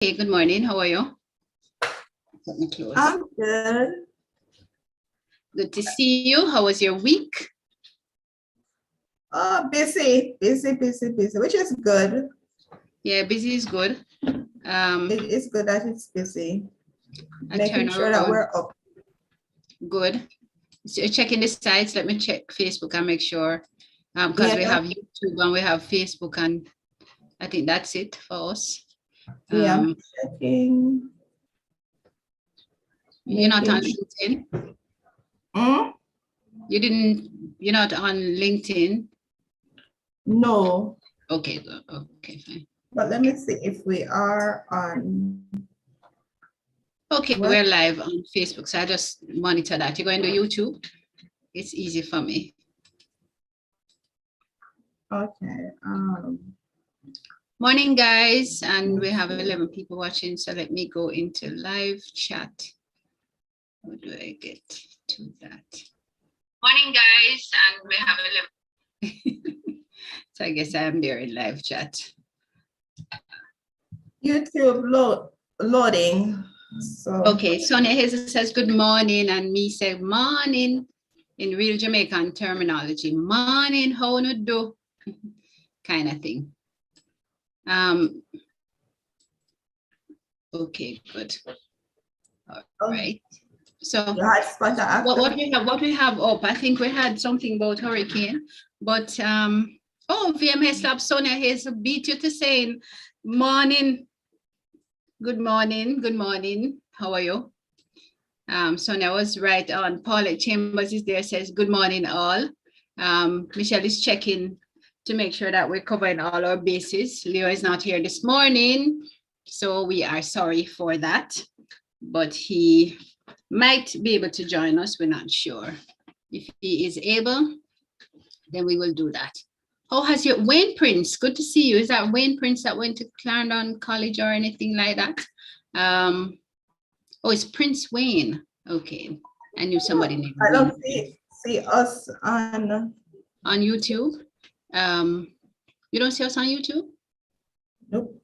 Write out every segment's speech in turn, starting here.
Hey, good morning. How are you? Let me close. I'm good. Good to see you. How was your week? Busy, which is good. Yeah, busy is good. It's good that it's busy. I Making turn sure that around. we're up. Good. So checking the sites. Let me check Facebook and make sure. Because we have YouTube and we have Facebook, and I think that's it for us. Yeah, I'm checking. You're not on LinkedIn? You're not on LinkedIn? No. Okay, good. Okay, fine. But let me see if we are on. Okay, we're live on Facebook, so I just monitor that. You're going to YouTube? It's easy for me. Okay. Morning, guys, and we have 11 people watching, so let me go into live chat. How do I get to that? Morning, guys, and we have 11. So I guess I'm there in live chat. YouTube loading. So okay, Sonia Hazel says good morning, and me say morning in real Jamaican terminology. Morning, how you do? Kind of thing. Okay, good. All right. So what we have up, I think we had something about hurricane, but oh, VMS Lab Sonia Hazel beat you to saying morning. Good morning. How are you? Sonia was right on. Paulette Chambers is there, says good morning all. Michelle is checking to make sure that we're covering all our bases. Leo is not here this morning, so we are sorry for that, but he might be able to join us. We're not sure. If he is able, then we will do that. How has your Wayne Prince? Good to see you. Is that Wayne Prince that went to Clarendon College or anything like that? Oh, it's Prince Wayne. Okay. I knew somebody named I Wayne. don't see us on YouTube. You don't see us on YouTube? Nope.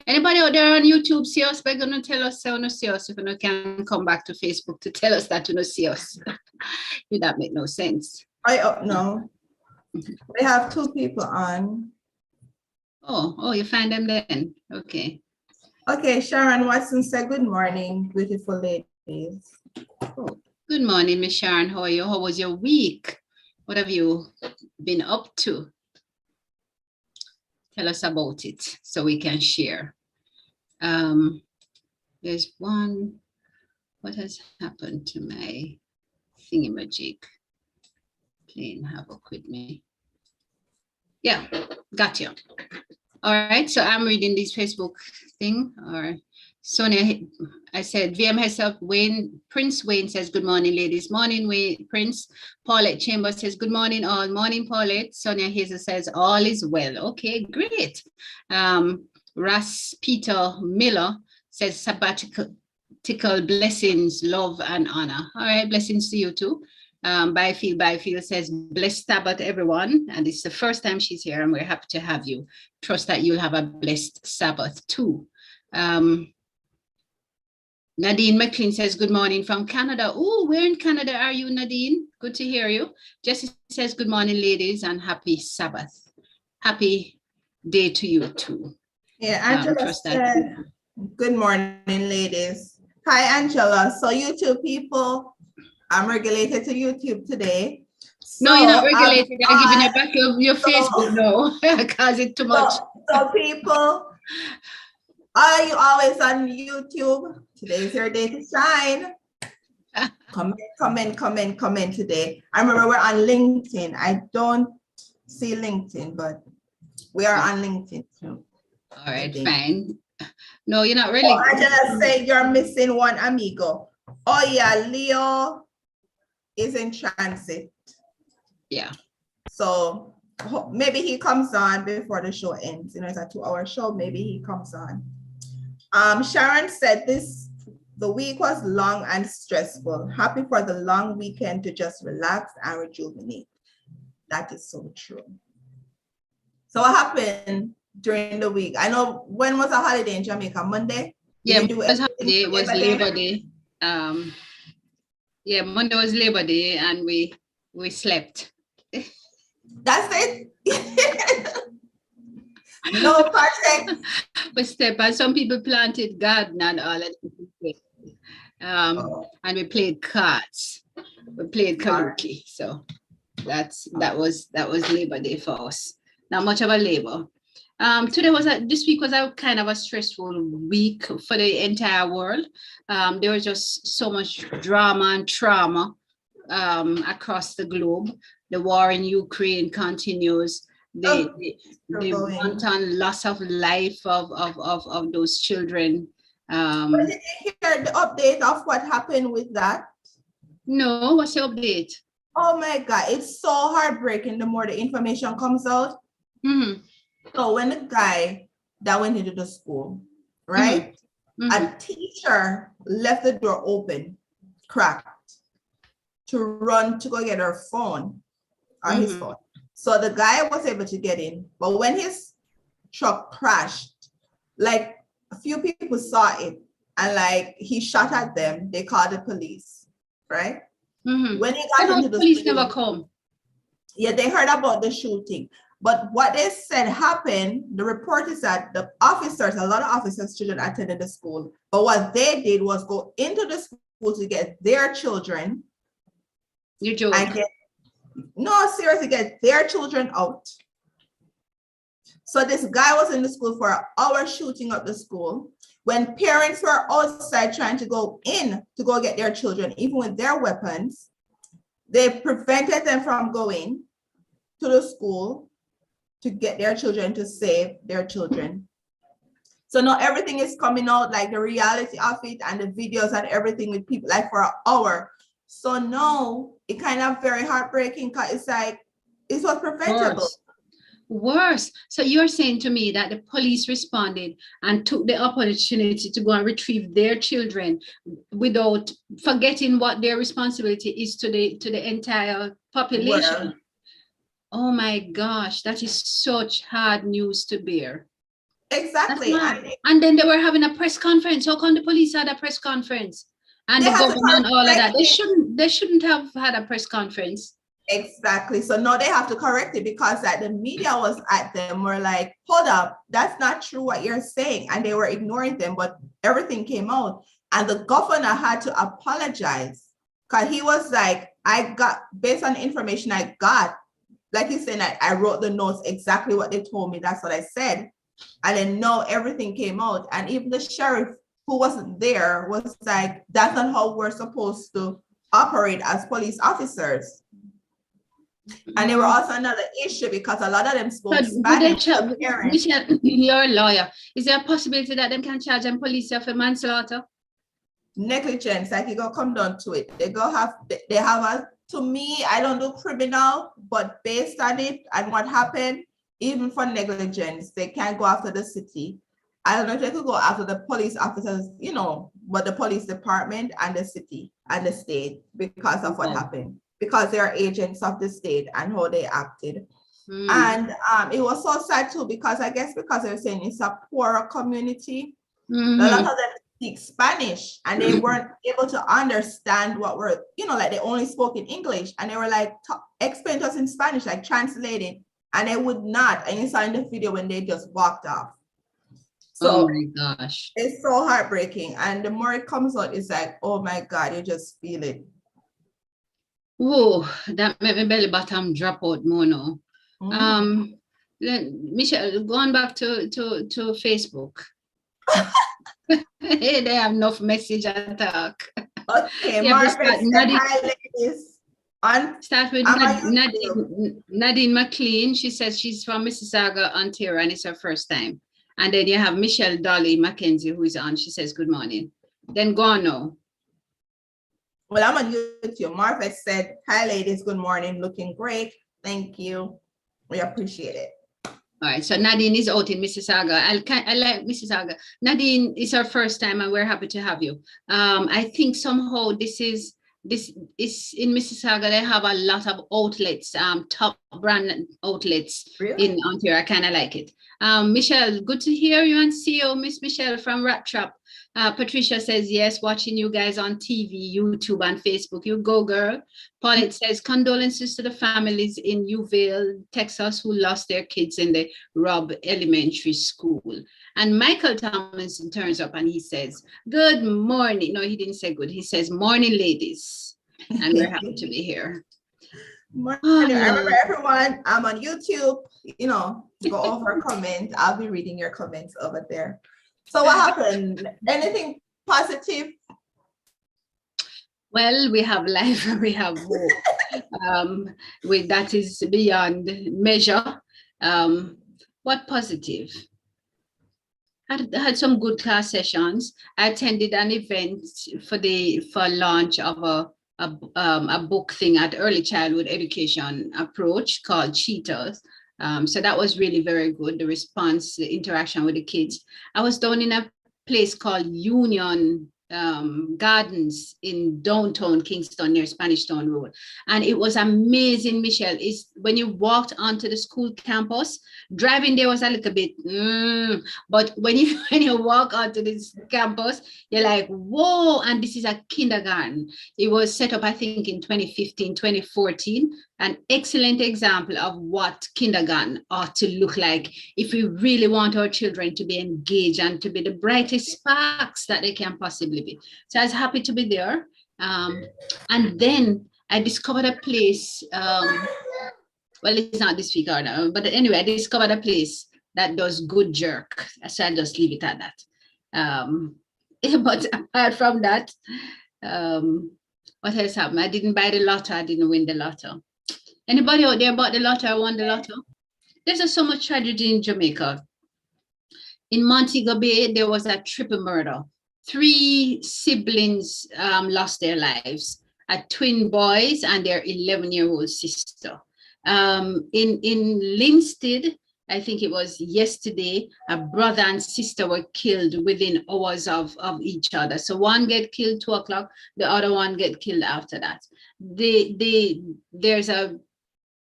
Anybody out there on YouTube see us? They're gonna tell us so no see us if you can come back to Facebook to tell us that you don't see us. Would that make no sense? No. We have 2 people on. Oh, you find them then. Okay. Okay, Sharon Watson said good morning, beautiful ladies. Oh, good morning, Miss Sharon. How are you? How was your week? What have you been up to? Tell us about it so we can share. There's one. What has happened to my thingamajig? Playing havoc with me. Yeah, got you. All right, so I'm reading this Facebook thing. Or Sonia, I said, VM herself, Prince Wayne says, good morning, ladies. Morning, Wayne, Prince. Paulette Chambers says, good morning, all. Morning, Paulette. Sonia Hazel says, all is well. Okay, great. Russ Peter Miller says, sabbatical blessings, love, and honor. All right, blessings to you too. Byfield says, blessed Sabbath, everyone. And it's the first time she's here, and we're happy to have you. Trust that you'll have a blessed Sabbath too. Nadine McLean says, good morning from Canada. Oh, where in Canada are you, Nadine? Good to hear you. Jesse says, good morning, ladies, and happy Sabbath. Happy day to you too. Yeah, Angela said, good morning, ladies. Hi, Angela. So YouTube people, I'm regulated to YouTube today. So, no, you're not regulated. I'm giving you back your Facebook no, because it's too much. So people, are you always on YouTube? Today's your day to shine. Comment today. I remember we're on LinkedIn. I don't see LinkedIn, but we are on LinkedIn too. All right, fine. No, you're not really. Oh, I just say you're missing one amigo. Oh yeah, Leo is in transit. Yeah. So maybe he comes on before the show ends. You know, it's a 2-hour show. Maybe he comes on. Sharon said the week was long and stressful. Happy for the long weekend to just relax and rejuvenate. That is so true. So what happened during the week? I know, when was a holiday in Jamaica? Monday? Yeah, it was holiday, it was Labor Day. Yeah, Monday was Labor Day, and we slept. That's it. No project. We slept, and some people planted garden and all that. And we played cards. We played karaoke. So that was Labor Day for us. Not much of a labor. This week was a kind of a stressful week for the entire world. There was just so much drama and trauma across the globe. The war in Ukraine continues. The wanton loss of life of those children. But did you hear the update of what happened with that? No, what's the update? Oh my God, it's so heartbreaking the more the information comes out. Mm-hmm. So when the guy that went into the school, right? Mm-hmm. A teacher left the door open, cracked, to run to go get her phone or his phone. So the guy was able to get in, but when his truck crashed, like a few people saw it and like he shot at them, they called the police, right? Mm-hmm. When he got into the police school, never come. Yeah, they heard about the shooting. But what they said happened, the report is that the officers, a lot of officers' children attended the school. But what they did was go into the school to get their children. You joke. No, seriously, get their children out. So this guy was in the school for an hour shooting up the school. When parents were outside trying to go in to go get their children, even with their weapons, they prevented them from going to the school to get their children, to save their children. So now everything is coming out, like the reality of it and the videos and everything with people, like for an hour. So now it kind of very heartbreaking because it's like, it was preventable. Worse. So you're saying to me that the police responded and took the opportunity to go and retrieve their children without forgetting what their responsibility is to the entire population. Well, oh my gosh, that is such hard news to bear. Exactly. And then they were having a press conference. How come the police had a press conference? And the government and all of that. They shouldn't have had a press conference. Exactly. So now they have to correct it because that the media was at them, were like, hold up, that's not true what you're saying. And they were ignoring them, but everything came out. And the governor had to apologize because he was like, I got, based on the information I got, like he said, I wrote the notes exactly what they told me. That's what I said. And then no, everything came out. And even the sheriff who wasn't there was like, that's not how we're supposed to operate as police officers. And there were also another issue because a lot of them spoke Spanish. Michelle, you're a lawyer. Is there a possibility that them can charge them police for manslaughter? Negligence, like you go come down to it. They have a, to me, I don't do criminal, but based on it and what happened, even for negligence, they can't go after the city. I don't know if they could go after the police officers, you know, but the police department and the city and the state because of what happened. Because they are agents of the state and how they acted. And it was so sad too, because I guess because they're saying it's a poorer community, a lot of them speak Spanish and they weren't able to understand what were, you know, like they only spoke in English and they were like, explain to us in Spanish, like translating, and they would not. And you saw in the video when they just walked off. So oh my gosh, it's so heartbreaking. And the more it comes out, it's like, oh my God, you just feel it. Oh, that made my belly bottom drop out more now. Michelle, going back to Facebook. They have enough message and talk. Okay, start with Nadine McLean. She says she's from Mississauga, Ontario, and it's her first time. And then you have Michelle Dolly Mackenzie, who is on. She says, good morning. Then go on now. Well, I'm on YouTube. Martha said, hi, ladies. Good morning. Looking great. Thank you. We appreciate it. All right. So Nadine is out in Mississauga. I like Mississauga. Nadine is our first time and we're happy to have you. I think somehow this is in Mississauga. They have a lot of outlets, top brand outlets Really? in Ontario. I kind of like it. Michelle, good to hear you and see you, Miss Michelle from Rat Trap. Patricia says, yes, watching you guys on TV, YouTube, and Facebook. You go, girl. Paulette says, condolences to the families in Uville, Texas, who lost their kids in the Robb Elementary School. And Michael Tomlinson turns up and he says, good morning. No, he didn't say good. He says, morning, ladies. And we're happy to be here. Morning. Remember, everyone, I'm on YouTube. You know, go over comment. I'll be reading your comments over there. So what happened? Anything positive? Well, we have life, we have hope. That is beyond measure. What positive? I had some good class sessions. I attended an event for launch of a book thing at Early Childhood Education Approach called Cheetahs. So that was really very good. The response, the interaction with the kids. I was down in a place called Union Gardens in downtown Kingston near Spanish Town Road. And it was amazing, Michelle. It's when you walked onto the school campus, driving there was a little bit, but when you walk onto this campus, you're like, whoa, and this is a kindergarten. It was set up, I think, in 2015, 2014. An excellent example of what kindergarten ought to look like if we really want our children to be engaged and to be the brightest sparks that they can possibly be. So I was happy to be there. And then I discovered a place, well, it's not this week or no, but anyway, I discovered a place that does good jerk. So I'll just leave it at that. But apart from that, what else happened? I didn't buy the lotto. I didn't win the lotto. Anybody out there bought the lotto or won the lotto? There's just so much tragedy in Jamaica. In Montego Bay, there was a triple murder. 3 siblings lost their lives, twin boys and their 11-year-old sister. In Linstead, I think it was yesterday, a brother and sister were killed within hours of each other. So one get killed 2 o'clock, the other one get killed after that. There's a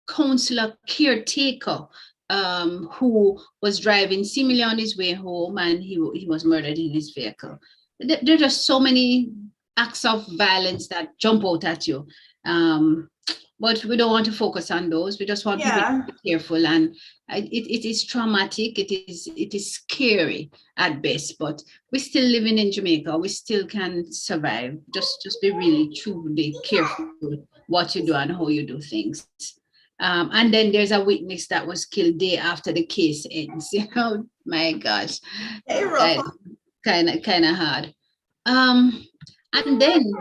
councillor caretaker who was driving seemingly on his way home, and he was murdered in his vehicle. There are just so many acts of violence that jump out at you. But we don't want to focus on those. We just want people to be careful. And it is traumatic. It is scary at best. But we're still living in Jamaica. We still can survive. Just be really truly careful what you do and how you do things. And then there's a witness that was killed day after the case ends. You know, my gosh, kind of hard. And then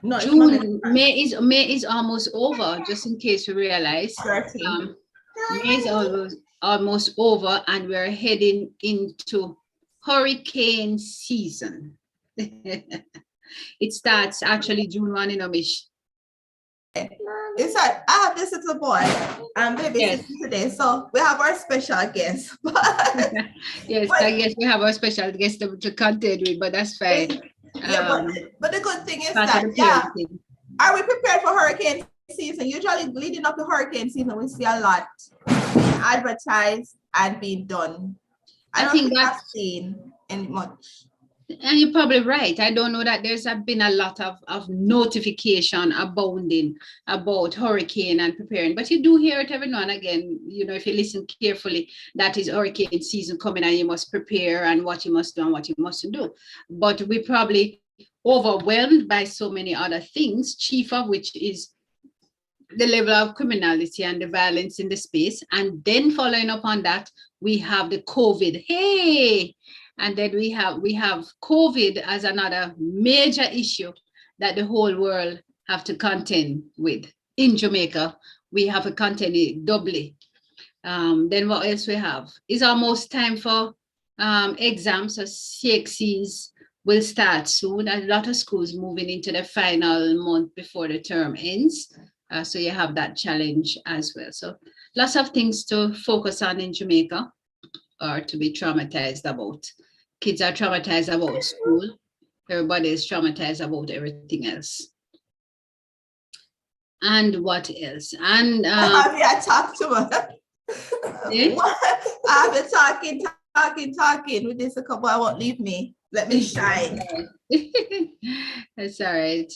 May is almost over. Just in case you realize, May is almost over, and we're heading into hurricane season. It starts actually June 1 in Omish. It's like I have this little boy and baby today, so we have our special guest. Yes, I guess we have our special guest to contend with, but that's fine. But the good thing is that are we prepared for hurricane season? Usually leading up to hurricane season, we see a lot advertised and being done. I don't think I've seen any much. And you're probably right. I don't know that there's been a lot of notification abounding about hurricane and preparing, but you do hear it every now and again. You know, if you listen carefully, that is hurricane season coming and you must prepare and what you must do and what you mustn't do. But we're probably overwhelmed by so many other things, chief of which is the level of criminality and the violence in the space. And then following up on that, we have the COVID. Hey! And then we have COVID as another major issue that the whole world have to contend with. In Jamaica, we have to contend it doubly. Then what else we have? It's almost time for exams. So CXCs will start soon. A lot of schools moving into the final month before the term ends. So you have that challenge as well. So lots of things to focus on in Jamaica, or to be traumatized about. Kids are traumatized about school. Everybody is traumatized about everything else. And what else? And I talked to her. eh? I've been talking with this a couple. I won't leave me. Let me shine. That's all right.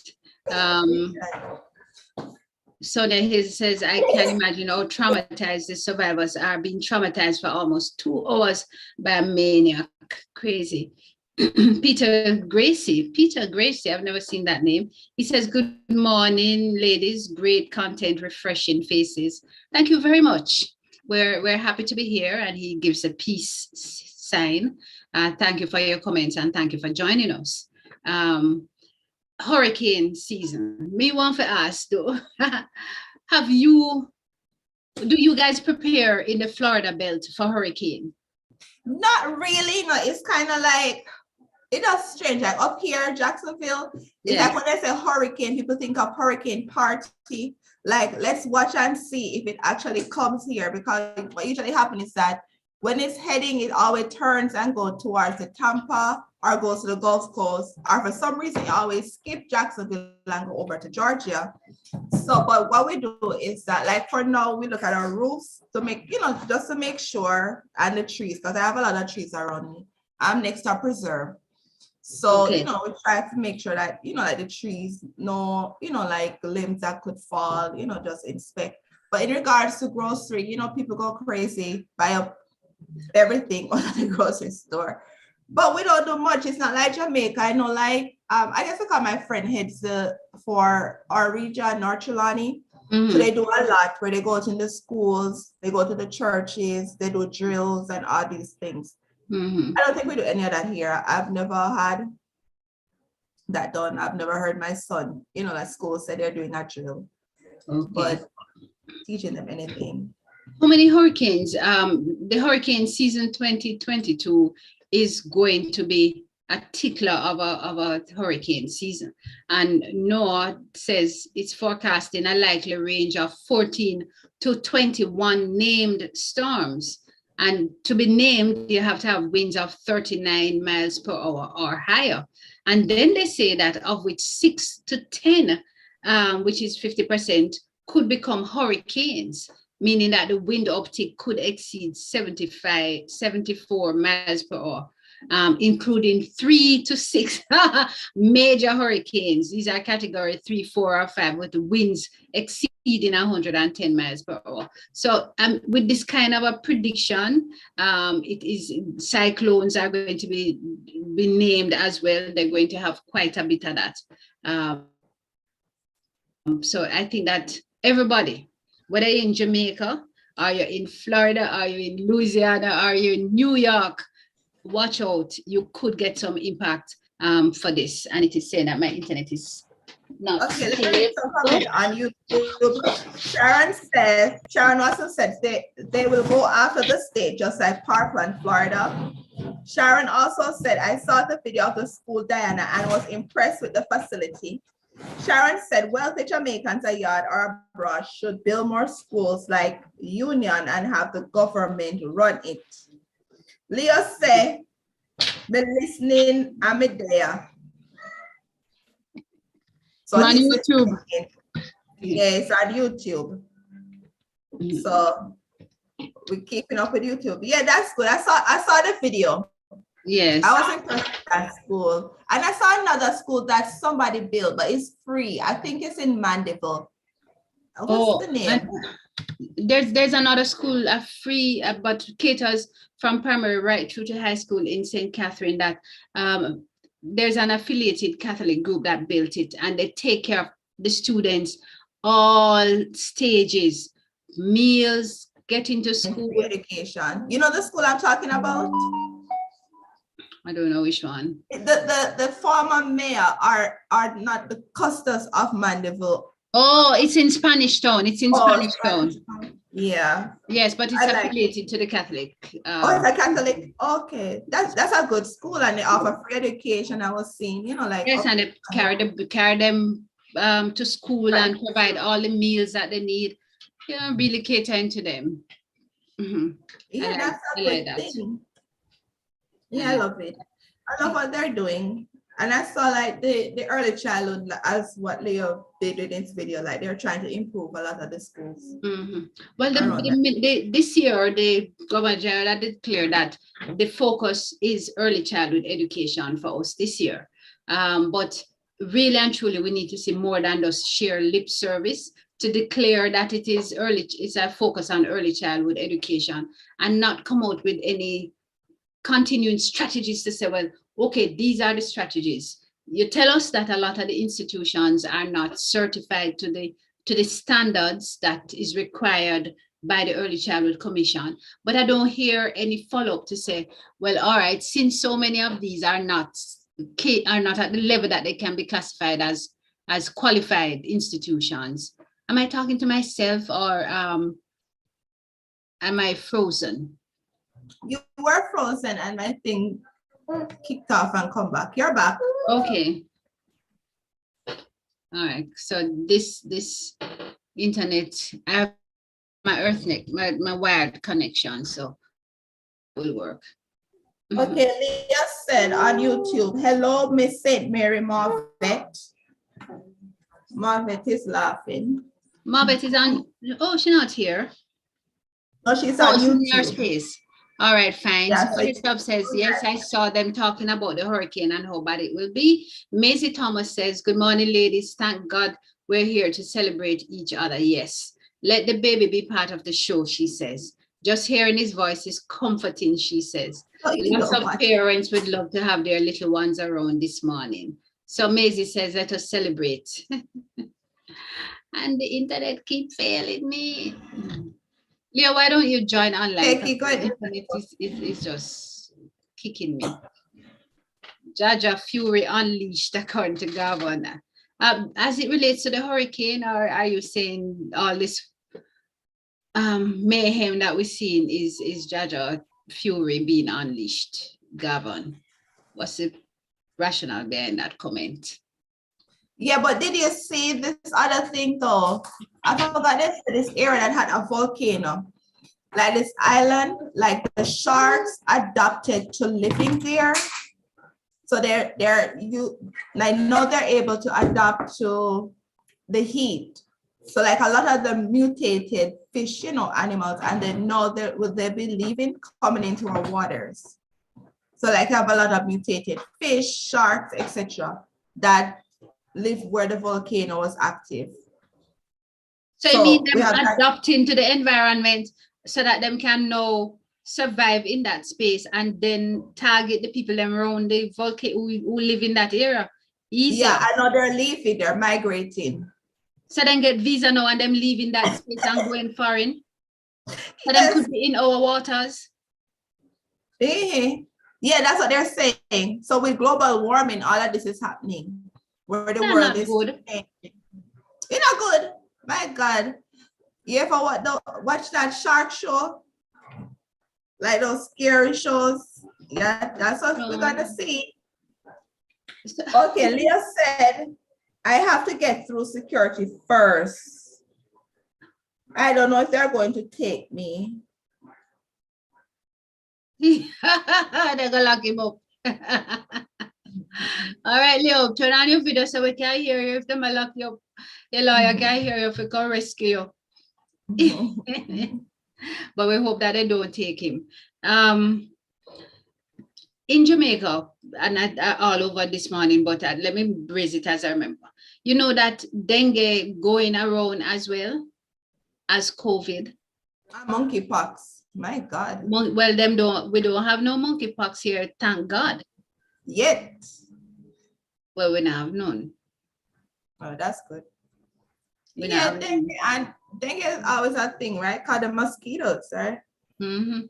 So then he says, I can imagine how traumatized the survivors are, being traumatized for almost 2 hours by a maniac. Crazy. Peter Gracie, I've never seen that name. He says, good morning, ladies. Great content, refreshing faces. Thank you very much. We're happy to be here. And he gives a peace sign. Thank you for your comments and thank you for joining us. Hurricane season. Me want to ask though, do you guys prepare in the Florida belt for hurricane? Not really. No, it's kind of like, it's just strange. Like up here, Jacksonville, it's like when they say hurricane, people think of hurricane party. Like, let's watch and see if it actually comes here, because what usually happens is that when it's heading, it always turns and goes towards the Tampa or goes to the Gulf Coast, or for some reason, it always skip Jacksonville and go over to Georgia. So, but what we do is that, like for now, we look at our roofs to make, just to make sure, and the trees, because I have a lot of trees around me. I'm next to a preserve. So, we try to make sure that, like the trees, no, like limbs that could fall, just inspect. But in regards to grocery, people go crazy, buy up everything at the grocery store. But we don't do much. It's not like Jamaica. I know, like, I guess because my friend heads for our region, North Trelawney. So they do a lot where they go to the schools, they go to the churches, they do drills and all these things. I don't think we do any of that here. I've never had that done. I've never heard my son, at school say they're doing a drill, but teaching them anything. How many hurricanes? The hurricane season 2022 is going to be a tickler of a hurricane season. And NOAA says it's forecasting a likely range of 14 to 21 named storms. And to be named, you have to have winds of 39 miles per hour or higher. And then they say that of which 6 to 10, which is 50%, could become hurricanes, meaning that the wind uptick could exceed 74 miles per hour, including 3 to 6 major hurricanes. These are category 3, 4, or 5 with the winds exceeding 110 miles per hour. So with this kind of a prediction, it is cyclones are going to be named as well. They're going to have quite a bit of that. So I think that everybody, whether you're in Jamaica, or you're in Florida, or you're in Louisiana, or you're in New York, watch out. You could get some impact for this. And it is saying that my internet is not. Okay, let me read some comments on YouTube. Sharon also said they will go after the state, just like Parkland, Florida. Sharon also said, I saw the video of the school, Diana, and was impressed with the facility. Sharon said, wealthy Jamaicans abroad or abroad should build more schools like Union and have the government run it. Leo said, me listening, I'm there. So on YouTube. Yes, on YouTube. So we're keeping up with YouTube. Yeah, that's good. I saw the video. Yes. I was impressed with that school. And I saw another school that somebody built, but it's free. I think it's in Mandeville. What's the name? There's another school, free, but caters from primary right through to high school in St. Catherine, that there's an affiliated Catholic group that built it, and they take care of the students all stages, meals, getting to school. Education. You know the school I'm talking about? I don't know which one. The former mayor are not the custos of Mandeville. Oh, it's in Spanish Town. It's in Spanish Town. Yeah. Yes, but it's affiliated to the Catholic. It's a Catholic. Okay, that's a good school, and they offer free education. I was seeing, like yes, and they carry them to school and provide all the meals that they need. Really catering to them. Yeah, that's a good thing. Yeah, I love it. I love what they're doing. And I saw like the early childhood as what Leo did in this video, like they're trying to improve a lot of the schools. Well, this year, the Governor General declared that the focus is early childhood education for us this year. But really and truly, we need to see more than just share lip service to declare that it's a focus on early childhood education and not come out with any continuing strategies to say, well, okay, these are the strategies. You tell us that a lot of the institutions are not certified to the standards that is required by the Early Childhood Commission, but I don't hear any follow-up to say, well, all right, since so many of these are not at the level that they can be classified as qualified institutions. Am I talking to myself, or am I frozen? You were frozen and my thing kicked off and come back. You're back. Okay. All right. So this internet, I have my Earthnet, my wired connection, so it will work. Okay, Leah said on YouTube, hello, Miss St. Mary Marvet. Marvet is laughing. Marvet is on, oh, she's not here. No, she's on YouTube. In your space. All right, fine. Yeah, so stuff says, yes, I saw them talking about the hurricane and how bad it will be. Maisie Thomas says, good morning, ladies. Thank God we're here to celebrate each other. Yes. Let the baby be part of the show, she says. Just hearing his voice is comforting, she says. Lots of parents would love to have their little ones around this morning. So Maisie says, let us celebrate. And the internet keep failing me. Leo, why don't you join online? Okay, good. The internet is just kicking me. Jaja Fury unleashed, according to Governor. As it relates to the hurricane, or are you saying all this mayhem that we're seeing is Jaja Fury being unleashed, Gavin? What's the rationale behind that comment? Yeah, but did you see this other thing though? I forgot this area that had a volcano. Like this island, like the sharks adapted to living there. So I know they're able to adapt to the heat. So like a lot of the mutated fish, animals, and they know that will they be leaving, coming into our waters. So like you have a lot of mutated fish, sharks, etc. that live where the volcano was active. So you mean them adapting to the environment so that them can now survive in that space and then target the people around the volcano who live in that area? Easier. Yeah, I know they're leaving, they're migrating. So then get visa now and them leaving that space and going foreign. So them could be in our waters. Yeah, that's what they're saying. So with global warming, all of this is happening. Where the world is good. You're not good. My God. You ever watch that shark show? Like those scary shows? Yeah, that's what we're gonna see. Okay, Leah said, I have to get through security first. I don't know if they're going to take me. They're gonna lock him up. All right, Leo, turn on your video so we can hear you. If they lock you up, your lawyer can hear you if we can rescue you. But we hope that they don't take him. In Jamaica, and all over this morning, but let me raise it as I remember. You know that dengue going around as well as COVID. Monkeypox, my God. Well, we don't have no monkeypox here, thank God. Yet. Well, we don't have none. Oh, that's good. Yeah, dengue is always a thing, right? Called the mosquitoes, right? Mm-hmm.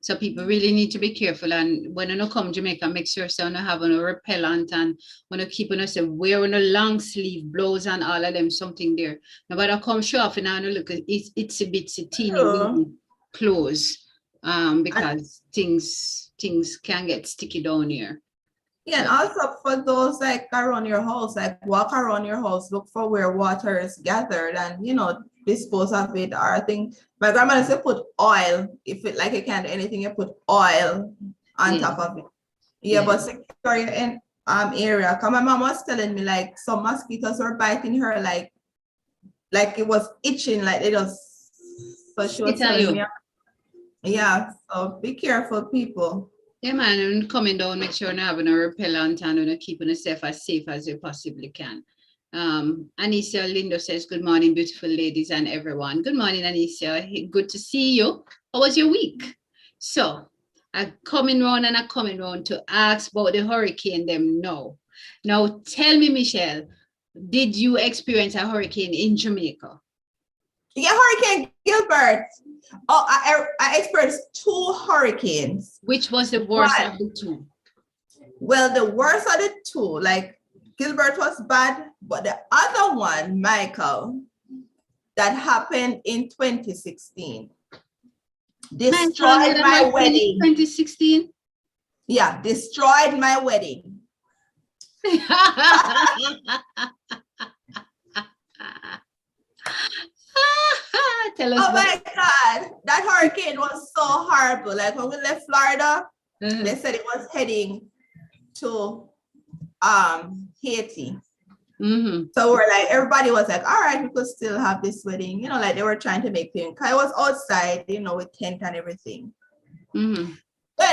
So people really need to be careful, and when you come Jamaica, make sure so you have a repellent, and when you keep on say wearing a long sleeve blouse and all of them something there. Now, but I come show off and I look at it's a bit teeny clothes, because things can get sticky down here. Yeah, and also for those like around your house, like walk around your house, look for where water is gathered and dispose of it. Or I think my grandma used to put oil. If it like you can't do anything, you put oil on top of it. Yeah, but secure your area. Cause my mom was telling me like some mosquitoes were biting her like it was itching, like it was. So she was telling me, yeah. So be careful, people. Yeah, man, and coming down, make sure you have a repellent and keeping yourself as safe as you possibly can. Anicia Lindo says, good morning, beautiful ladies and everyone. Good morning, Anicia. Good to see you. How was your week? So I'm coming round to ask about the hurricane them now. Now tell me, Michelle, did you experience a hurricane in Jamaica? Yeah, Hurricane Gilbert. Oh, I experienced 2 hurricanes. Which was the worst of the 2? Well, the worst of the 2, like Gilbert was bad, but the other one, Michael, that happened in 2016, destroyed my wedding. 2016? Yeah, destroyed my wedding. Tell us. Oh my God, that hurricane was so horrible. Like when we left Florida, they said it was heading to Haiti. So we're like, everybody was like, all right, we could still have this wedding, like they were trying to make things. I was outside, with tent and everything. When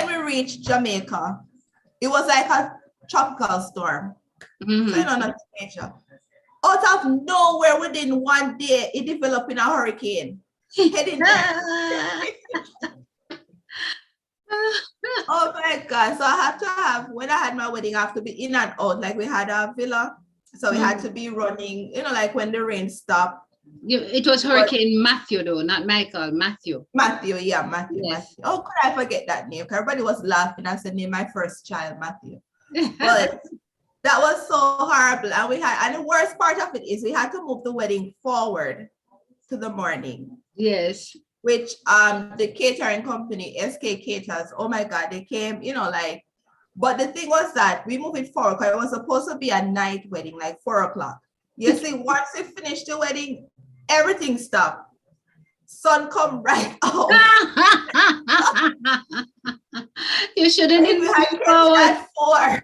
we reached Jamaica, it was like a tropical storm. So not major. Out of nowhere, within 1 day, it developed in a hurricane. Heading Oh my God. So I have to when I had my wedding, I have to be in and out. Like we had a villa. So we had to be running, like when the rain stopped. It was Hurricane Matthew though, not Michael, Matthew. Matthew, yeah, Matthew. Yes. Matthew. Oh, could I forget that name? Everybody was laughing. I said, name my first child, Matthew. But that was so horrible. And the worst part of it is we had to move the wedding forward to the morning. Yes. Which the catering company, SK Caters, oh my God, they came, but the thing was that we moved it forward because it was supposed to be a night wedding, like 4 o'clock. You see, once we finished the wedding, everything stopped. Sun come right out. You shouldn't have we had at 4.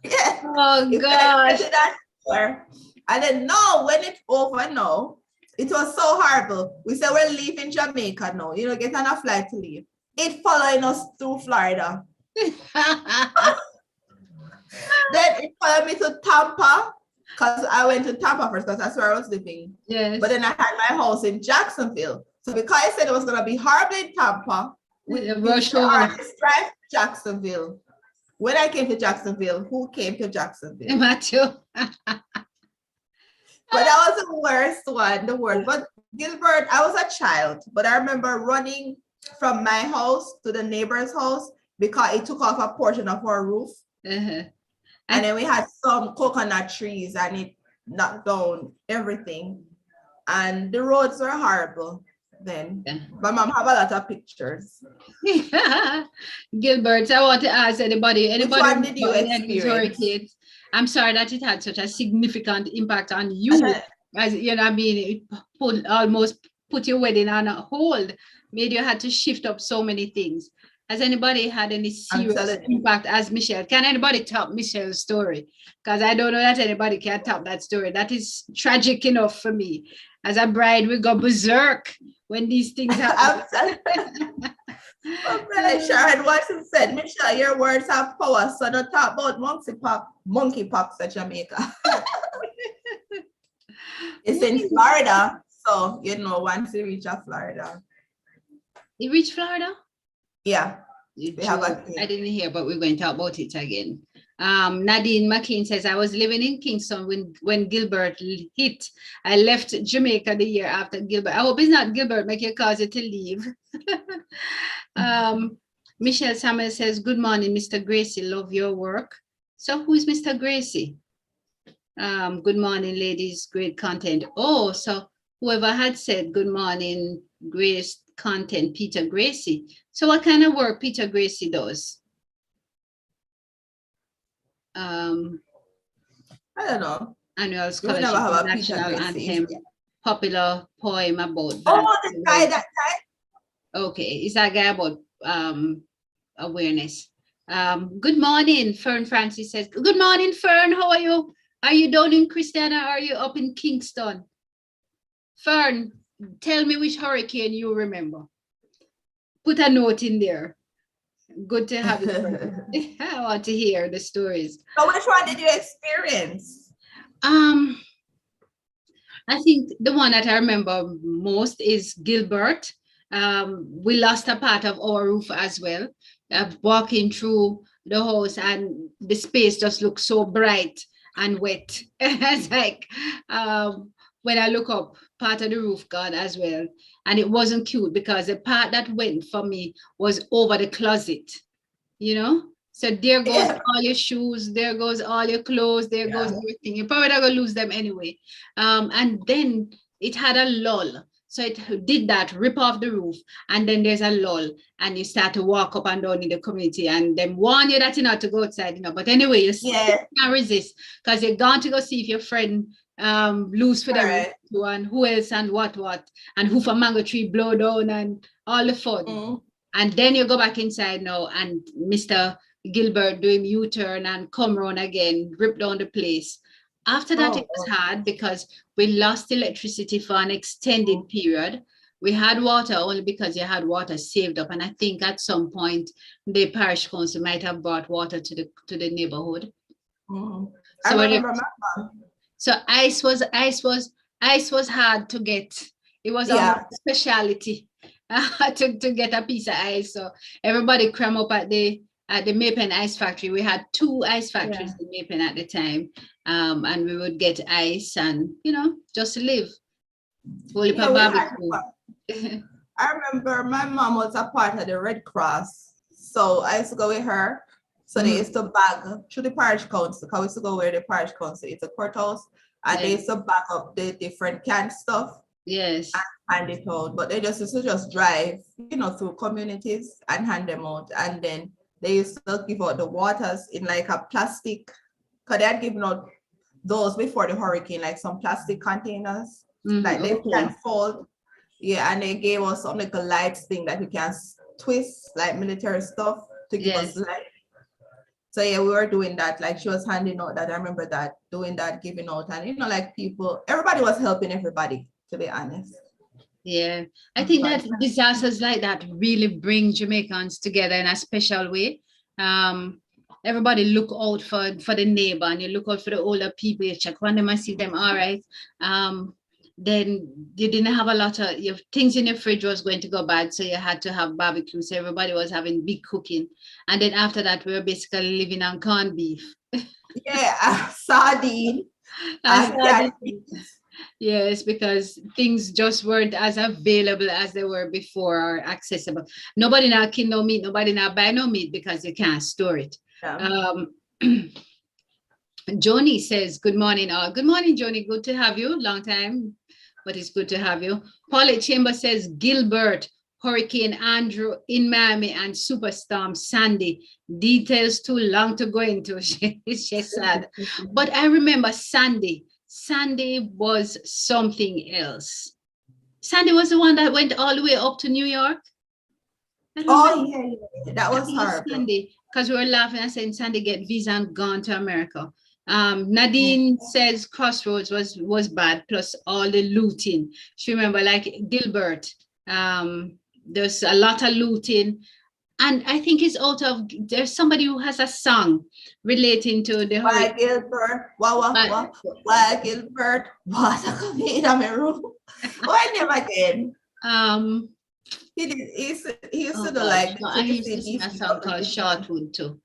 Yeah. Oh gosh. At 4. And then no, when it's over now, it was so horrible. We said we're leaving Jamaica now, get on a flight to leave. It following us through Florida. Then it followed me to Tampa, because I went to Tampa first because that's where I was living. Yes. But then I had my house in Jacksonville. So because I said it was going to be horrible in Tampa, we drive to Jacksonville. When I came to Jacksonville, who came to Jacksonville? Matthew. But that was the worst one, the worst. But Gilbert, I was a child, but I remember running from my house to the neighbor's house because it took off a portion of our roof. And then we had some coconut trees and it knocked down everything. And the roads were horrible then. My mom have a lot of pictures. Gilbert, I want to ask anybody Which one did you experience? I'm sorry that it had such a significant impact on you. As it almost put your wedding on a hold, made you had to shift up so many things. Has anybody had any serious impact as Michelle? Can anybody top Michelle's story? Because I don't know that anybody can top that story. That is tragic enough for me. As a bride, we go berserk when these things happen. Sharon Watson said, Michelle, your words have power, so don't talk about monkeypox at Jamaica. It's in Florida, so once you reach Florida. You reach Florida? Yeah. I didn't hear, but we're going to talk about it again. Nadine McKean says, I was living in Kingston when Gilbert hit. I left Jamaica the year after Gilbert. I hope it's not Gilbert, make you cause it to leave. Michelle Samuel says, good morning, Mr. Gracie, love your work. So who is Mr. Gracie? Good morning, ladies, great content. Oh, so whoever had said good morning, Grace content, Peter Gracie. So what kind of work Peter Gracie does? I don't know. Annual scholarship, national anthem, popular poem about that. Oh, the guy, that guy? Okay, is that guy about awareness? Good morning, Fern Francis says. Good morning, Fern. How are you? Are you down in Christiana or are you up in Kingston? Fern, tell me which hurricane you remember. Put a note in there. Good to have you. I want to hear the stories. So which one did you experience? I think the one that I remember most is Gilbert. We lost a part of our roof as well. Walking through the house and the space just looked so bright and wet. It's like when I look up, part of the roof gone as well. And it wasn't cute because the part that went for me was over the closet, you know? So there goes all your shoes, there goes all your clothes, there goes everything. You're probably not gonna lose them anyway. And then it had a lull. So it did that, rip off the roof, and then there's a lull, and you start to walk up and down in the community, and then warn you that you're not to go outside, you know. But anyway, you still can't resist because you're going to go see if your friend lose for them, and who else and what, and who for mango tree blow down and all the fun. And then you go back inside now, and Mr. Gilbert doing U-turn and come around again, rip down the place. After that, it was hard because we lost electricity for an extended period. We had water only because you had water saved up. And I think at some point, the parish council might have brought water to the neighborhood. So ice was hard to get. It was a specialty to get a piece of ice. So everybody cram up at the Maypen Ice Factory. We had 2 ice factories in Maypen at the time. And we would get ice and, you know, just live. I remember my mom was a part of the Red Cross. So I used to go with her. So they used to bag through the parish council, because we used to go where the parish council is, the courthouse. And they used to bag up the different canned stuff. Yes. And hand it out. But they just used to just drive, you know, through communities and hand them out. And then they used to give out the waters in like a plastic, because they had given out those before the hurricane, like some plastic containers, like they can fold. Yeah, and they gave us some like a lights thing that you can twist, like military stuff to give us light. So yeah, we were doing that. Like she was handing out that. I remember that, doing that, giving out, and you know, like people, everybody was helping everybody, to be honest. Yeah, I think that disasters like that really bring Jamaicans together in a special way. Everybody look out for the neighbor, and you look out for the older people. You check on them and see them all right. Then you didn't have a lot of your things in your fridge was going to go bad, so you had to have barbecue. So everybody was having big cooking, and then after that, we were basically living on corned beef. Yeah, sardine. Yes, because things just weren't as available as they were before or accessible. Nobody now can no meat, nobody now buy no meat because you can't store it. Joni says, good morning all. Good morning, Joni. Good to have you. Long time, but it's good to have you. Paulette Chamber says, Gilbert, Hurricane Andrew in Miami, and Superstorm Sandy. Details too long to go into, she said. But I remember Sandy. Sandy was something else. Sandy was the one that went all the way up to New York. Oh, yeah. That was hard. Sandy, because we were laughing and saying Sandy get visa and gone to America. Nadine says Crossroads was bad, plus all the looting. She remember, like Gilbert, there's a lot of looting. And I think it's there's somebody who has a song relating to the Why Gilbert? Why Gilbert? What a comedian in my room. Why never again? He used to do like I used to sing a song called Shortwood too.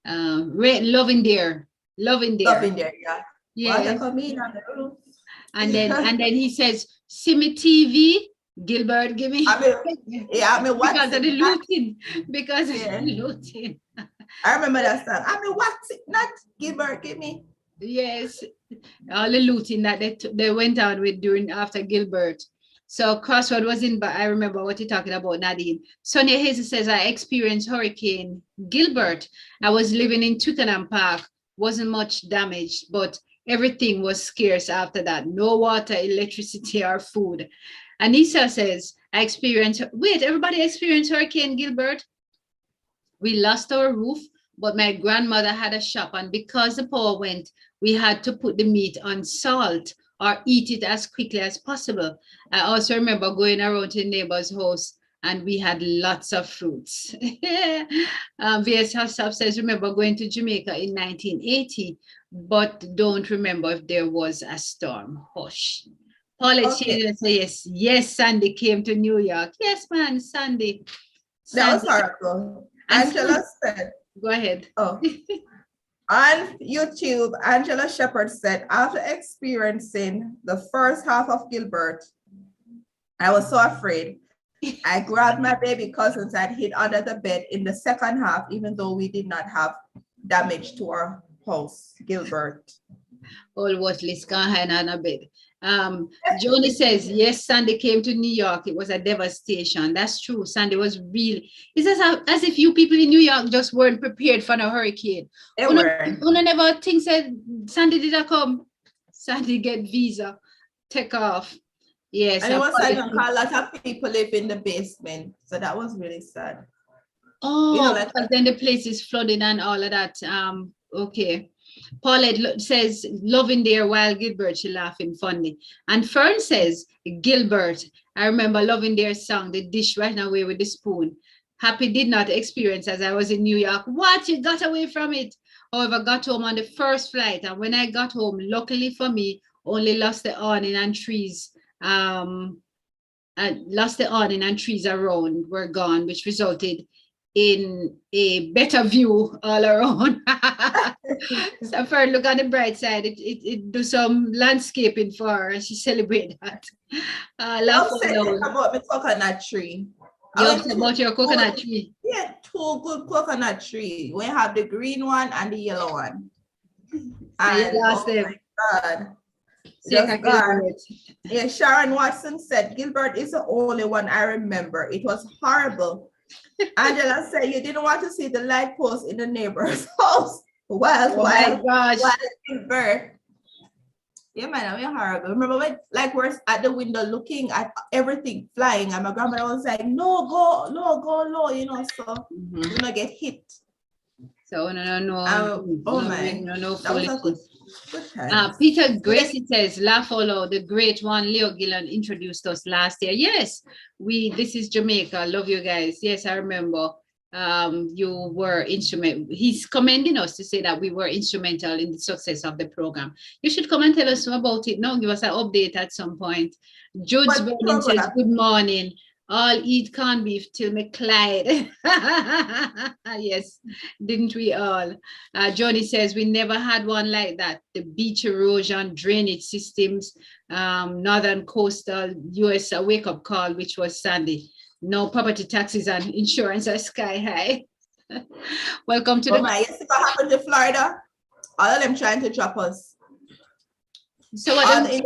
Loving Dear. Yeah. What a comedian in my room. And then he says, see me TV. Gilbert, give me. Because of the looting. Because of the looting. I remember that song. What's it? Not Gilbert, give me. Yes, all the looting that they went out with after Gilbert. So Crossroad was in, but I remember what you're talking about, Nadine. Sonia Hazel says, I experienced Hurricane Gilbert. I was living in Twickenham Park. Wasn't much damaged, but everything was scarce after that. No water, electricity, or food. Anissa says, everybody experienced Hurricane Gilbert. We lost our roof, but my grandmother had a shop, and because the power went, we had to put the meat on salt or eat it as quickly as possible. I also remember going around to the neighbor's house and we had lots of fruits. VS Hassab says, remember going to Jamaica in 1980, but don't remember if there was a storm. Hush. Paulette says, yes, Sandy came to New York. Yes, man, Sandy. That was horrible. Angela said, go ahead. Oh. On YouTube, Angela Shepherd said, after experiencing the first half of Gilbert, I was so afraid. I grabbed my baby cousins and hid under the bed in the second half, even though we did not have damage to our house, Gilbert. All was Liscan on a bed. Joni says, yes, Sandy came to New York. It was a devastation. That's true. Sandy was really, it's as if you people in New York just weren't prepared for a hurricane. Una never think said Sandy did not come. Sandy get visa, take off. Yes. And it was sad because a lot of people live in the basement. So that was really sad. Oh, you know, because then the place is flooding and all of that. Okay. Paulette says, loving there while Gilbert, she laughing funny. And Fern says, Gilbert, I remember loving their song, The Dish Right Away with the Spoon. Happy did not experience as I was in New York. What? You got away from it? However, got home on the first flight. And when I got home, luckily for me, only lost the awning and trees. Lost the awning and trees around were gone, which resulted in a better view all around. So for look on the bright side, it do some landscaping for her and she celebrate that. Laugh about my coconut tree. About your coconut tree? Yeah, two good coconut trees. We have the green one and the yellow one. And lost them. My God. Yeah, Sharon Watson said, Gilbert is the only one I remember. It was horrible. Angela said, you didn't want to see the light post in the neighbor's house. My gosh. Gilbert. Yeah, man, we're horrible. Remember when, like, we're at the window looking at everything flying, and my grandmother was like, no, go low, you know, so you don't get hit. So no. Oh my. No that was a good Peter Gracie says, laugh all out. The great one, Leo Gillan, introduced us last year. Yes, this is Jamaica. Love you guys. Yes, I remember. You were instrumental. He's commending us to say that we were instrumental in the success of the program. You should come and tell us about it now. Give us an update at some point. Jude's Burning says, good morning. All eat corned beef till me Clyde. Yes, didn't we all? Johnny says, we never had one like that. The beach erosion, drainage systems, northern coastal US, a wake-up call, which was Sandy. No property taxes and insurance are sky high. Welcome to you see what happened to Florida? All of them trying to trap us. So what in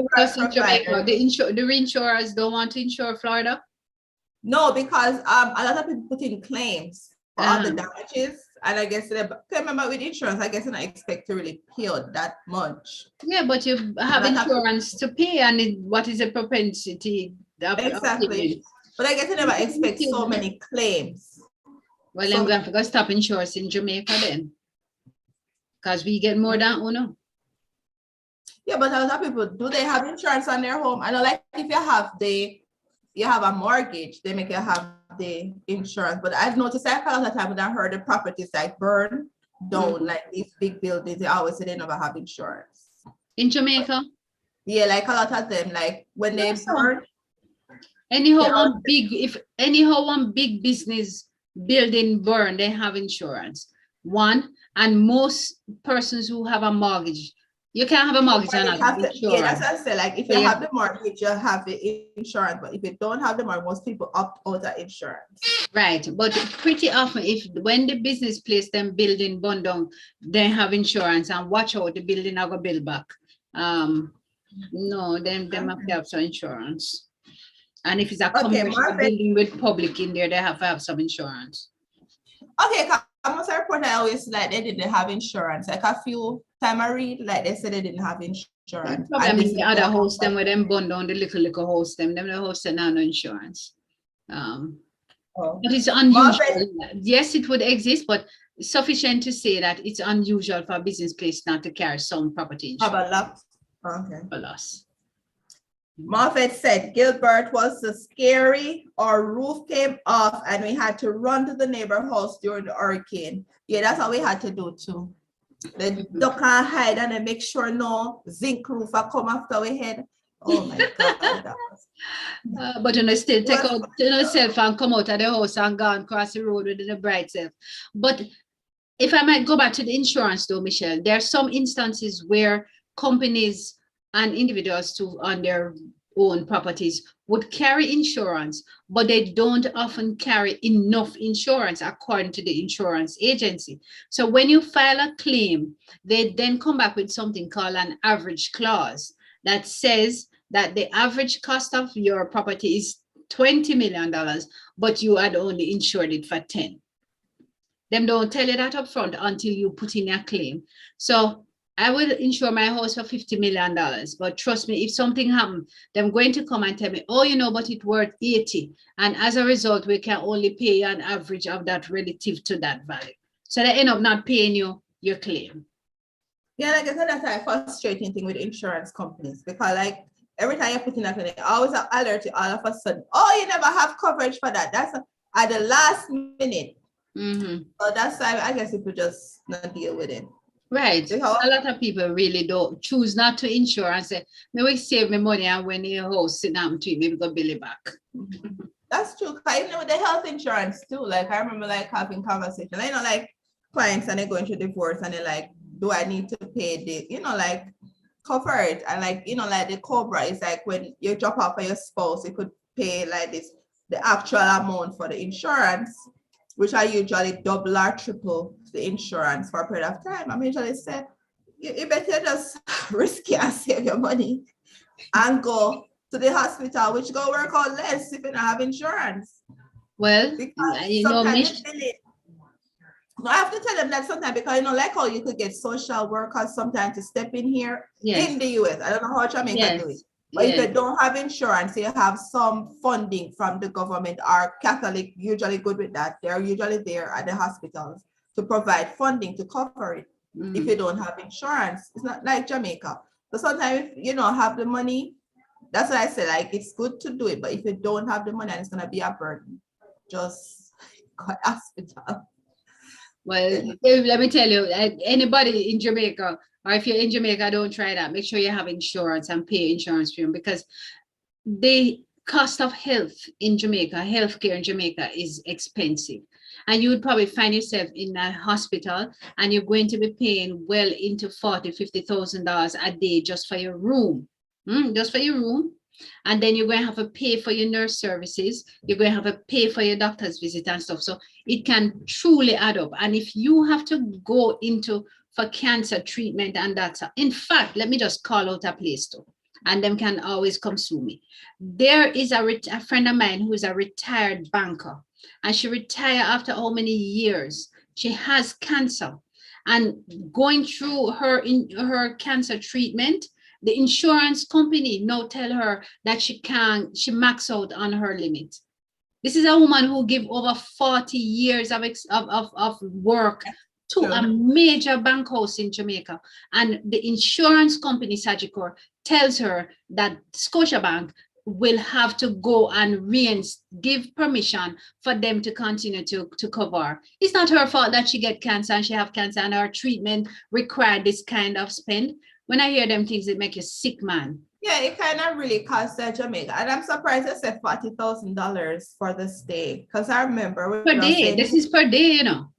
Jamaica? The reinsurers don't want to insure Florida? No, because a lot of people put in claims for all the damages. And I guess remember with insurance, I guess I don't expect to really pay out that much. Yeah, but you have insurance to pay, and what is the propensity? Exactly. But I guess I never expect so many claims. Well, I'm going to stop insurance in Jamaica then. Because we get more than uno. Yeah, but a lot of people, do they have insurance on their home? I know, like, if you have a mortgage, they make you have the insurance. But I've noticed like a lot of times when I heard the properties like burn down, like these big buildings, they always say they never have insurance. In Jamaica? Yeah, like a lot of them, like when they burn. Anyhow, one big business building burn, they have insurance. One, and most persons who have a mortgage, you can't have a mortgage and not have insurance. Yeah, that's what I say. Like if you have the mortgage, you have the insurance. But if you don't have the mortgage, most people opt out of insurance. Right. But pretty often, when the business place them building burn down, they have insurance and watch out the building are gonna build back. No, them have to have some insurance. And if it's a commercial building with public in there, they have to have some insurance. Okay, I must report I always like they didn't have insurance. Like a few times I read, like they said they didn't have insurance. Probably the other host them where them burn down the little host them the host them have no insurance. But it's unusual. Yes, it would exist, but sufficient to say that it's unusual for a business place not to carry some property insurance. Okay. For loss. Moffett said Gilbert was so scary. Our roof came off and we had to run to the neighbor house during the hurricane. Yeah, that's what we had to do too. The duck and hide and then make sure no zinc roof will come after we head. Oh my God. But you know, still take out yourself and come out of the house and go and cross the road with the bright self. But if I might go back to the insurance though, Michelle, there are some instances where companies and individuals too on their own properties would carry insurance, but they don't often carry enough insurance according to the insurance agency. So when you file a claim, they then come back with something called an average clause that says that the average cost of your property is $20 million, but you had only insured it for 10. Them don't tell you that up front until you put in a claim. So I will insure my house for $50 million, but trust me, if something happens, they're going to come and tell me, oh, you know, but it's worth 80. And as a result, we can only pay an average of that relative to that value. So they end up not paying you your claim. Yeah, like I said, that's a frustrating thing with insurance companies because like every time you put in a claim, they always alert you all of a sudden, oh, you never have coverage for that. That's at the last minute. Mm-hmm. So that's why I guess people just not deal with it. Right. A lot of people really don't choose not to insure and say, maybe save me money and when your house sit down to you, maybe go bill it back. That's true. Even with the health insurance too. Like I remember like having conversations. I know like clients and they're going through divorce and they're like, do I need to pay the, you know, like cover it? And like, you know, like the COBRA is like when you drop off for your spouse, you could pay like this, the actual amount for the insurance, which are usually double or triple the insurance for a period of time. I'm usually say, you better just risk it and save your money and go to the hospital, which go work out less if you don't have insurance. Well, because you know, I have to tell them that sometimes because you know, like how you could get social workers sometimes to step in here in the US. I don't know how Jamaica do it. But if you don't have insurance, you have some funding from the government or Catholic, usually good with that. They're usually there at the hospitals to provide funding to cover it. If you don't have insurance, it's not like Jamaica. So sometimes if you don't have the money, that's what I say, like it's good to do it, but if you don't have the money and it's gonna be a burden, just go to hospital. Well, let me tell you, anybody in Jamaica, or if you're in Jamaica, don't try that. Make sure you have insurance and pay insurance premium because the cost of health in Jamaica, healthcare in Jamaica is expensive. And you would probably find yourself in a hospital and you're going to be paying well into $40,000, $50,000 a day just for your room. Just for your room. And then you're going to have to pay for your nurse services. You're going to have to pay for your doctor's visit and stuff. So it can truly add up. And if you have to go into for cancer treatment and that's, in fact, let me just call out a place too. And them can always come sue me. There is a friend of mine who is a retired banker. And she retired after how many years? She has cancer. And going through her cancer treatment, the insurance company now tell her that she max out on her limit. This is a woman who give over 40 years of work to a major bank house in Jamaica. And the insurance company, Sagicor, tells her that Scotiabank will have to go and give permission for them to continue to cover. It's not her fault that she get cancer and she have cancer and her treatment required this kind of spend. When I hear them things, it make you sick, man. Yeah, it kind of really costs Jamaica. And I'm surprised they said $40,000 for the stay. Because I remember per day. This is per day, you know.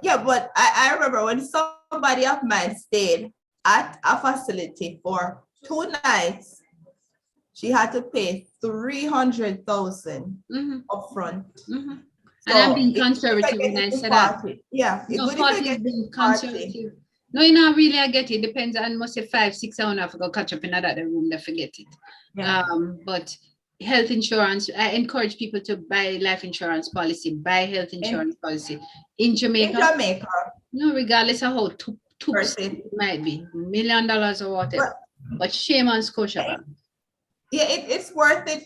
Yeah, but I remember when somebody of mine stayed at a facility for 2 nights, she had to pay $300,000 upfront. And I'm being conservative when I said that. Yeah, no, 40 is being conservative. No, you know, really, I get it. Depends on, must say 5, 6 hours, I have to go catch up in another room, they forget it. Yeah. But health insurance, I encourage people to buy life insurance policy, buy health insurance policy. In Jamaica, no, regardless of how it might be, $1 million or whatever. But shame on Scotiabank. Yeah, it's worth it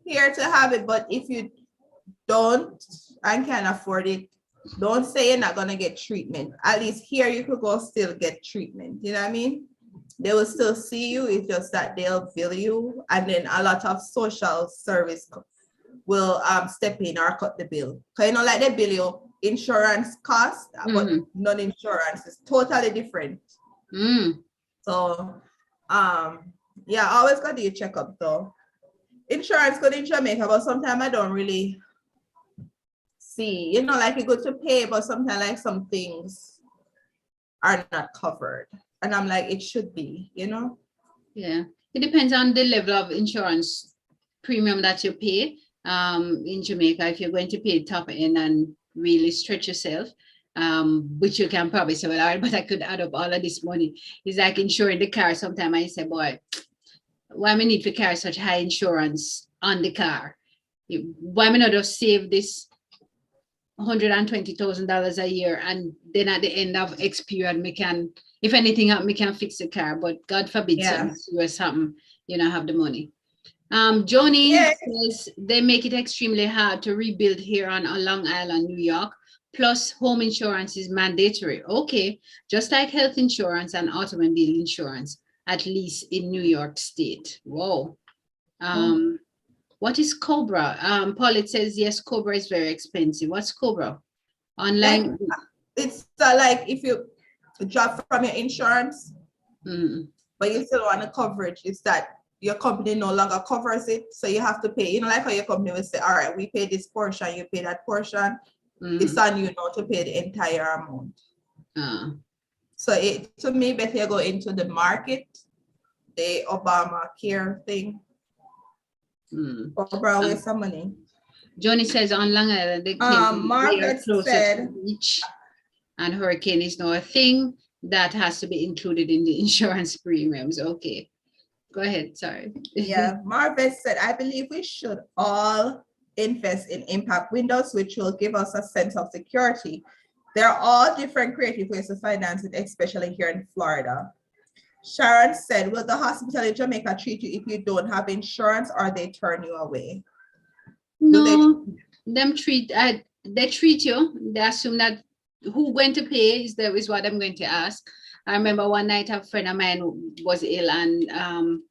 here to have it, but if you don't and can't afford it, don't say you're not gonna get treatment. At least here you could go still get treatment. You know what I mean? They will still see you. It's just that they'll bill you, and then a lot of social service will step in or cut the bill. Cause you know, like they bill you insurance cost, but non-insurance is totally different. So yeah, I always got to do your checkup though. Insurance good in Jamaica, but sometimes I don't really see, you know, like you go to pay, but sometimes like some things are not covered. And I'm like, it should be, you know? Yeah, it depends on the level of insurance premium that you pay. In Jamaica, if you're going to pay top end and really stretch yourself, which you can probably say, well, all right, but I could add up all of this money. It's like insuring the car. Sometimes I say, boy, why me need to carry such high insurance on the car? Why me not just save this $120,000 a year, and then at the end of X period, me can, if anything happen, me can fix the car. But God forbid something, you know, have the money. Joni says they make it extremely hard to rebuild here on Long Island, New York. Plus, home insurance is mandatory. Okay, just like health insurance and automobile insurance, at least in New York State. Whoa. What is Cobra? Paulette says, yes, Cobra is very expensive. What's Cobra? Online? It's like if you drop from your insurance, but you still want the coverage, it's that your company no longer covers it. So you have to pay, you know, like how your company will say, all right, we pay this portion, you pay that portion. It's on you now to pay the entire amount. So it, to me, better you go into the market, the Obamacare thing. Or borrow away some money. Johnny says on Long Island, they Margaret said, to the beach, and hurricane is now a thing that has to be included in the insurance premiums. Okay, go ahead. Sorry. Yeah, Margaret said, I believe we should all invest in impact windows, which will give us a sense of security. There are all different creative ways to finance it, especially here in Florida. Sharon said, will the hospital in Jamaica treat you if you don't have insurance, or they turn you away? No, they treat you. They assume that who going to pay is what I'm going to ask. I remember one night a friend of mine was ill, and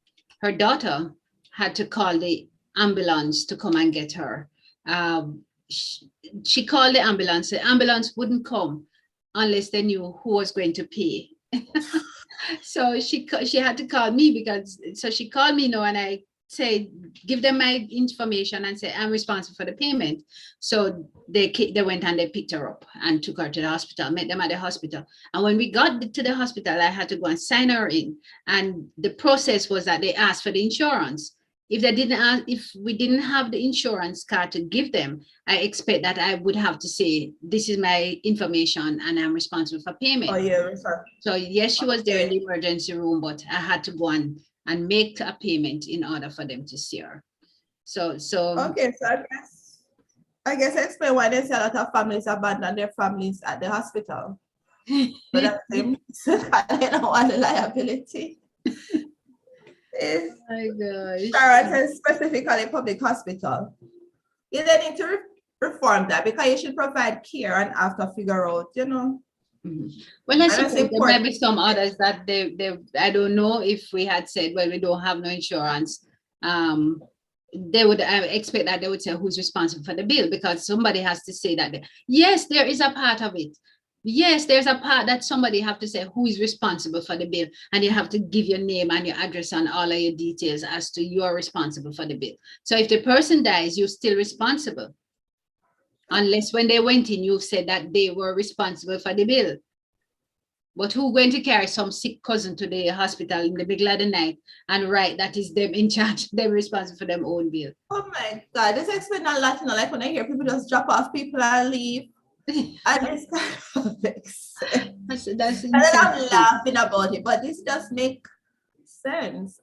her daughter had to call the ambulance to come and get her. She called the ambulance. The ambulance wouldn't come unless they knew who was going to pay. So she had to call me, so she called me now, and I say, give them my information and say, I'm responsible for the payment. So they went and they picked her up and took her to the hospital, met them at the hospital. And when we got to the hospital, I had to go and sign her in. And the process was that they asked for the insurance. If we didn't have the insurance card to give them, I expect that I would have to say, this is my information and I'm responsible for payment. Oh, yeah. So yes, she was there in the emergency room, but I had to go and make a payment in order for them to see her. So okay, so I guess explain why they say a lot of families abandon their families at the hospital. But that's them. They don't want the liability. Oh my gosh. Sharon says specifically public hospital. You then need to reform that, because you should provide care and have to figure out, you know. Well, I suppose there might be some others that they I don't know if we had said, well, we don't have no insurance. They would expect that they would say who's responsible for the bill, because somebody has to say that. Yes, there is a part of it. Yes, there's a part that somebody have to say who is responsible for the bill, and you have to give your name and your address and all of your details as to you are responsible for the bill. So if the person dies, you're still responsible. Unless when they went in, you said that they were responsible for the bill. But who going to carry some sick cousin to the hospital in the middle of the night and write that is them in charge, they're responsible for their own bill? Oh my God, this explains a lot, you know, like when I hear people just drop off people and leave. And it's kind of vexing. And then I'm laughing about it, but this does make sense.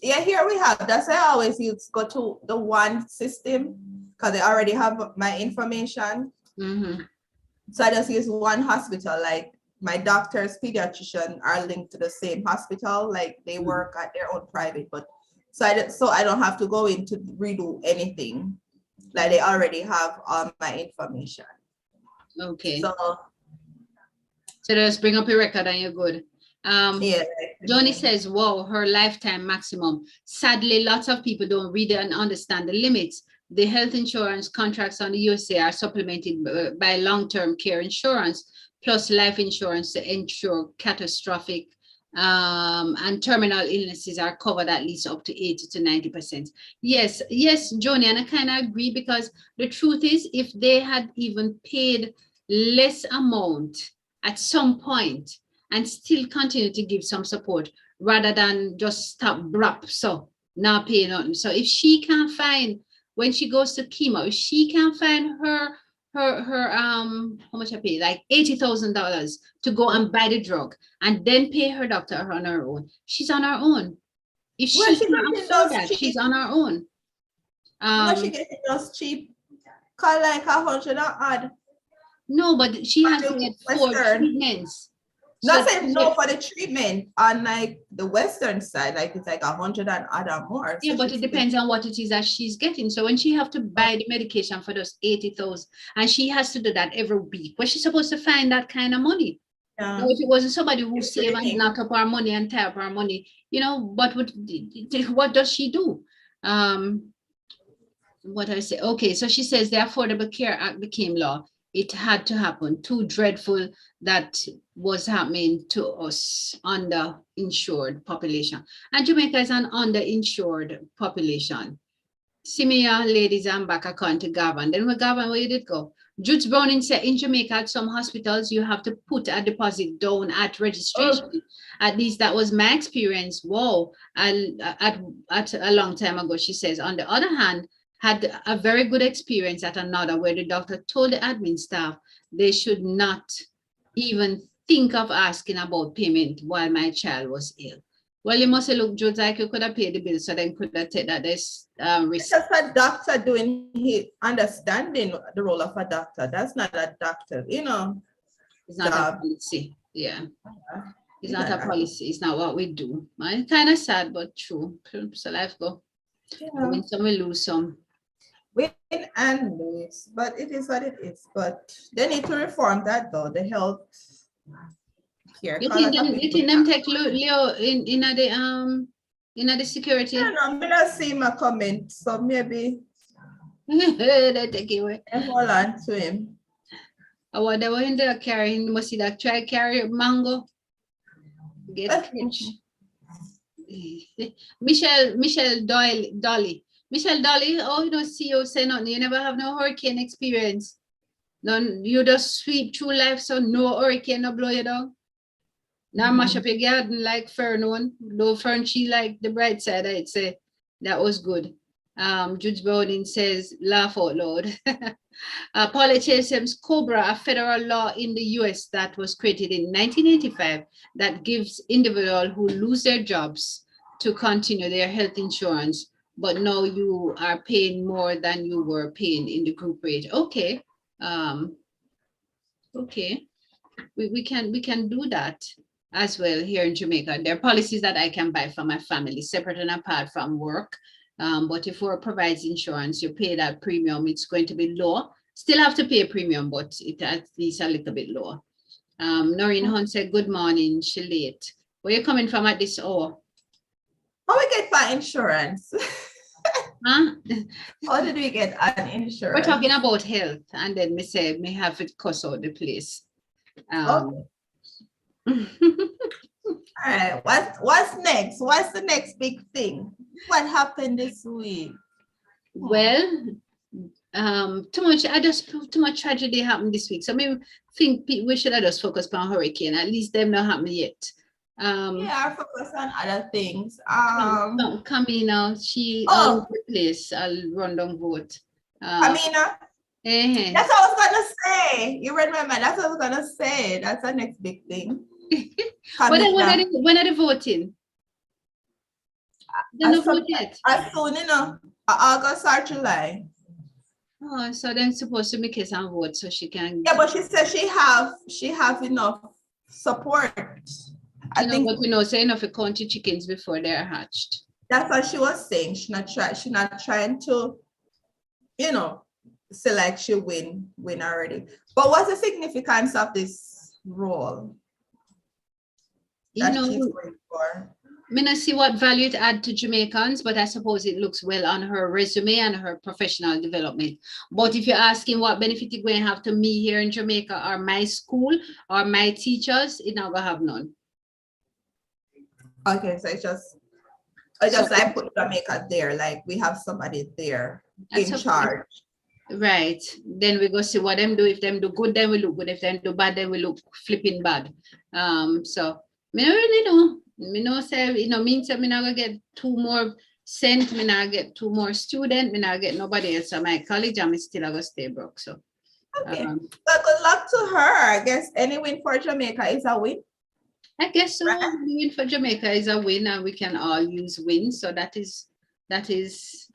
Yeah, here we have, that's why I always use go to the one system, because they already have my information. So I just use one hospital, like my doctors, pediatrician are linked to the same hospital, like they work at their own private, but so I don't have to go in to redo anything. Like they already have all my information. Okay. So just bring up your record and you're good. yeah. Johnny says, wow, her lifetime maximum. Sadly, lots of people don't read and understand the limits. The health insurance contracts on the USA are supplemented by long-term care insurance, plus life insurance to ensure catastrophic and terminal illnesses are covered at least up to 80 to 90%. Yes, Johnny, and I kind of agree, because the truth is, if they had even paid less amount at some point and still continue to give some support rather than just stop brap, so not pay nothing. So if she can find, when she goes to chemo, if she can find her how much I pay, like $80,000 to go and buy the drug and then pay her doctor on her own, she's on her own. If she can afford that, she's on her own. She getting those cheap, call like 100 odd. No, but she has to get 4 treatments. Nothing, no, for the treatment on like the Western side, like it's like 100 and other more. Yeah, but it depends on what it is that she's getting. So when she have to buy the medication for those 80,000, and she has to do that every week, where's she supposed to find that kind of money? Yeah. Now, if it wasn't somebody who saved and knock up our money and tie up our money, but what does she do? What I say? Okay, so she says the Affordable Care Act became law. It had to happen. Too dreadful that was happening to us underinsured population. And Jamaica is an underinsured population. Simia, ladies, I'm back according to Gavin. Then with Gavin, where did it go? Judge Browning said in Jamaica, at some hospitals, you have to put a deposit down at registration. Oh. At least that was my experience. Whoa, at a long time ago, she says. On the other hand, had a very good experience at another where the doctor told the admin staff they should not even think of asking about payment while my child was ill. Well, you must have looked, Judge, like you could have paid the bill, so then could have taken that this risk. It's just a doctor doing his understanding the role of a doctor. That's not a doctor, It's not a policy. Yeah. It's not a policy. It's not what we do. It's kind of sad, but true. So life go. Yeah. Win some, we lose some. Win and lose, but it is what it is. But they need to reform that, though. The health care. You think them take Leo in the security? I don't know. I'm gonna see my comment, so maybe they take it away. Hold on to him. I wonder what in there carrying. Must see that try carry mango. Get rich. Michelle Dolly. Michelle Dolly, oh, see you say nothing. You never have no hurricane experience. None, you just sweep through life, so no hurricane no blow you down. Now mash up your garden like Fern one. Though Fern, she like the bright side, I'd say. That was good. Judge Bowden says, laugh out loud. Paula Chasem's COBRA, a federal law in the US that was created in 1985 that gives individuals who lose their jobs to continue their health insurance, but now you are paying more than you were paying in the group rate. Okay. Okay. We can do that as well here in Jamaica. There are policies that I can buy for my family, separate and apart from work. But if work provides insurance, you pay that premium, it's going to be low. Still have to pay a premium, but it at least a little bit lower. Noreen Hunt said, good morning, she late. Where you coming from at this hour? How we get for insurance? Huh? How did we get an insurance? We're talking about health, and then me say me have it cuss out the place. Okay. All right, what's next? What's the next big thing? What happened this week? Well, too much tragedy happened this week. So maybe think we should have just focus on hurricane. At least them not happen yet. Yeah, focus on other things. Camina, she the place. I'll run down vote. Camina. That's what I was gonna say. You read my mind. That's what I was gonna say. That's the next big thing. When are they voting? They don't vote yet. As soon, August or July. Oh, so then supposed to make some vote so she can. Yeah, but she said she have enough support. I think, but we know say enough county chickens before they're hatched. That's what she was saying. She's not trying to, select, she win already. But what's the significance of this role that she's going for? I mean, I see what value it add to Jamaicans, but I suppose it looks well on her resume and her professional development. But if you're asking what benefit it going to have to me here in Jamaica or my school or my teachers, it not gonna have none. Okay, so it's just like put Jamaica there, like we have somebody there in charge. Right. Then we go see what them do. If them do good, then we look good. If them do bad, then we look flipping bad. So me don't really know. Me know say, means me not gonna get 2 more cent, me not get 2 more student, me not get nobody else at my college, and me still gonna stay broke. So okay. Well, good luck to her. I guess any win for Jamaica is a win. I guess so. Right? Win for Jamaica is a win, and we can all use wins. So that is good.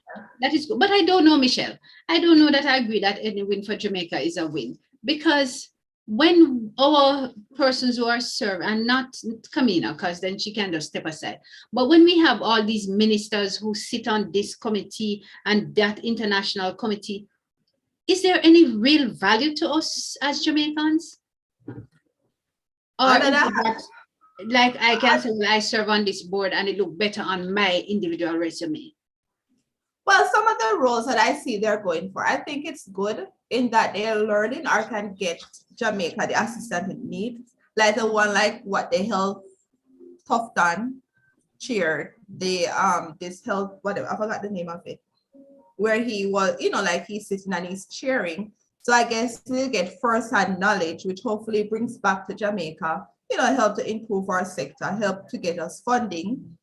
But I don't know, Michelle. I don't know that I agree that any win for Jamaica is a win, because when our persons who are served, and not Kamina, because then she can just step aside, but when we have all these ministers who sit on this committee and that international committee, is there any real value to us as Jamaicans? Or like I can say, well, I serve on this board and it look better on my individual resume? Well, some of the roles that I see they're going for, I think it's good in that they're learning or can get Jamaica the assistance it needs. Like the one like what the health Tufton chaired, this health, whatever, I forgot the name of it, where he was, like he's sitting and he's chairing. So I guess we'll get first-hand knowledge, which hopefully brings back to Jamaica, help to improve our sector, help to get us funding.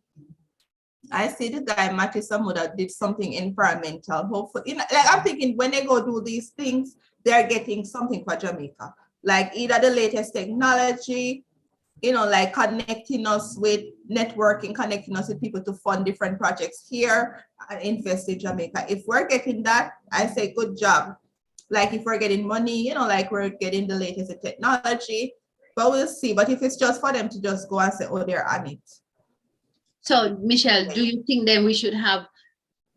I see the guy, Matthew Samuda, did something environmental. Hopefully, like I'm thinking when they go do these things, they're getting something for Jamaica. Like either the latest technology, like connecting us with networking, connecting us with people to fund different projects here and invest in Jamaica. If we're getting that, I say good job. Like if we're getting money, like we're getting the latest technology, but we'll see. But if it's just for them to just go and say, oh, they're on it. So, Michelle, do you think then we should have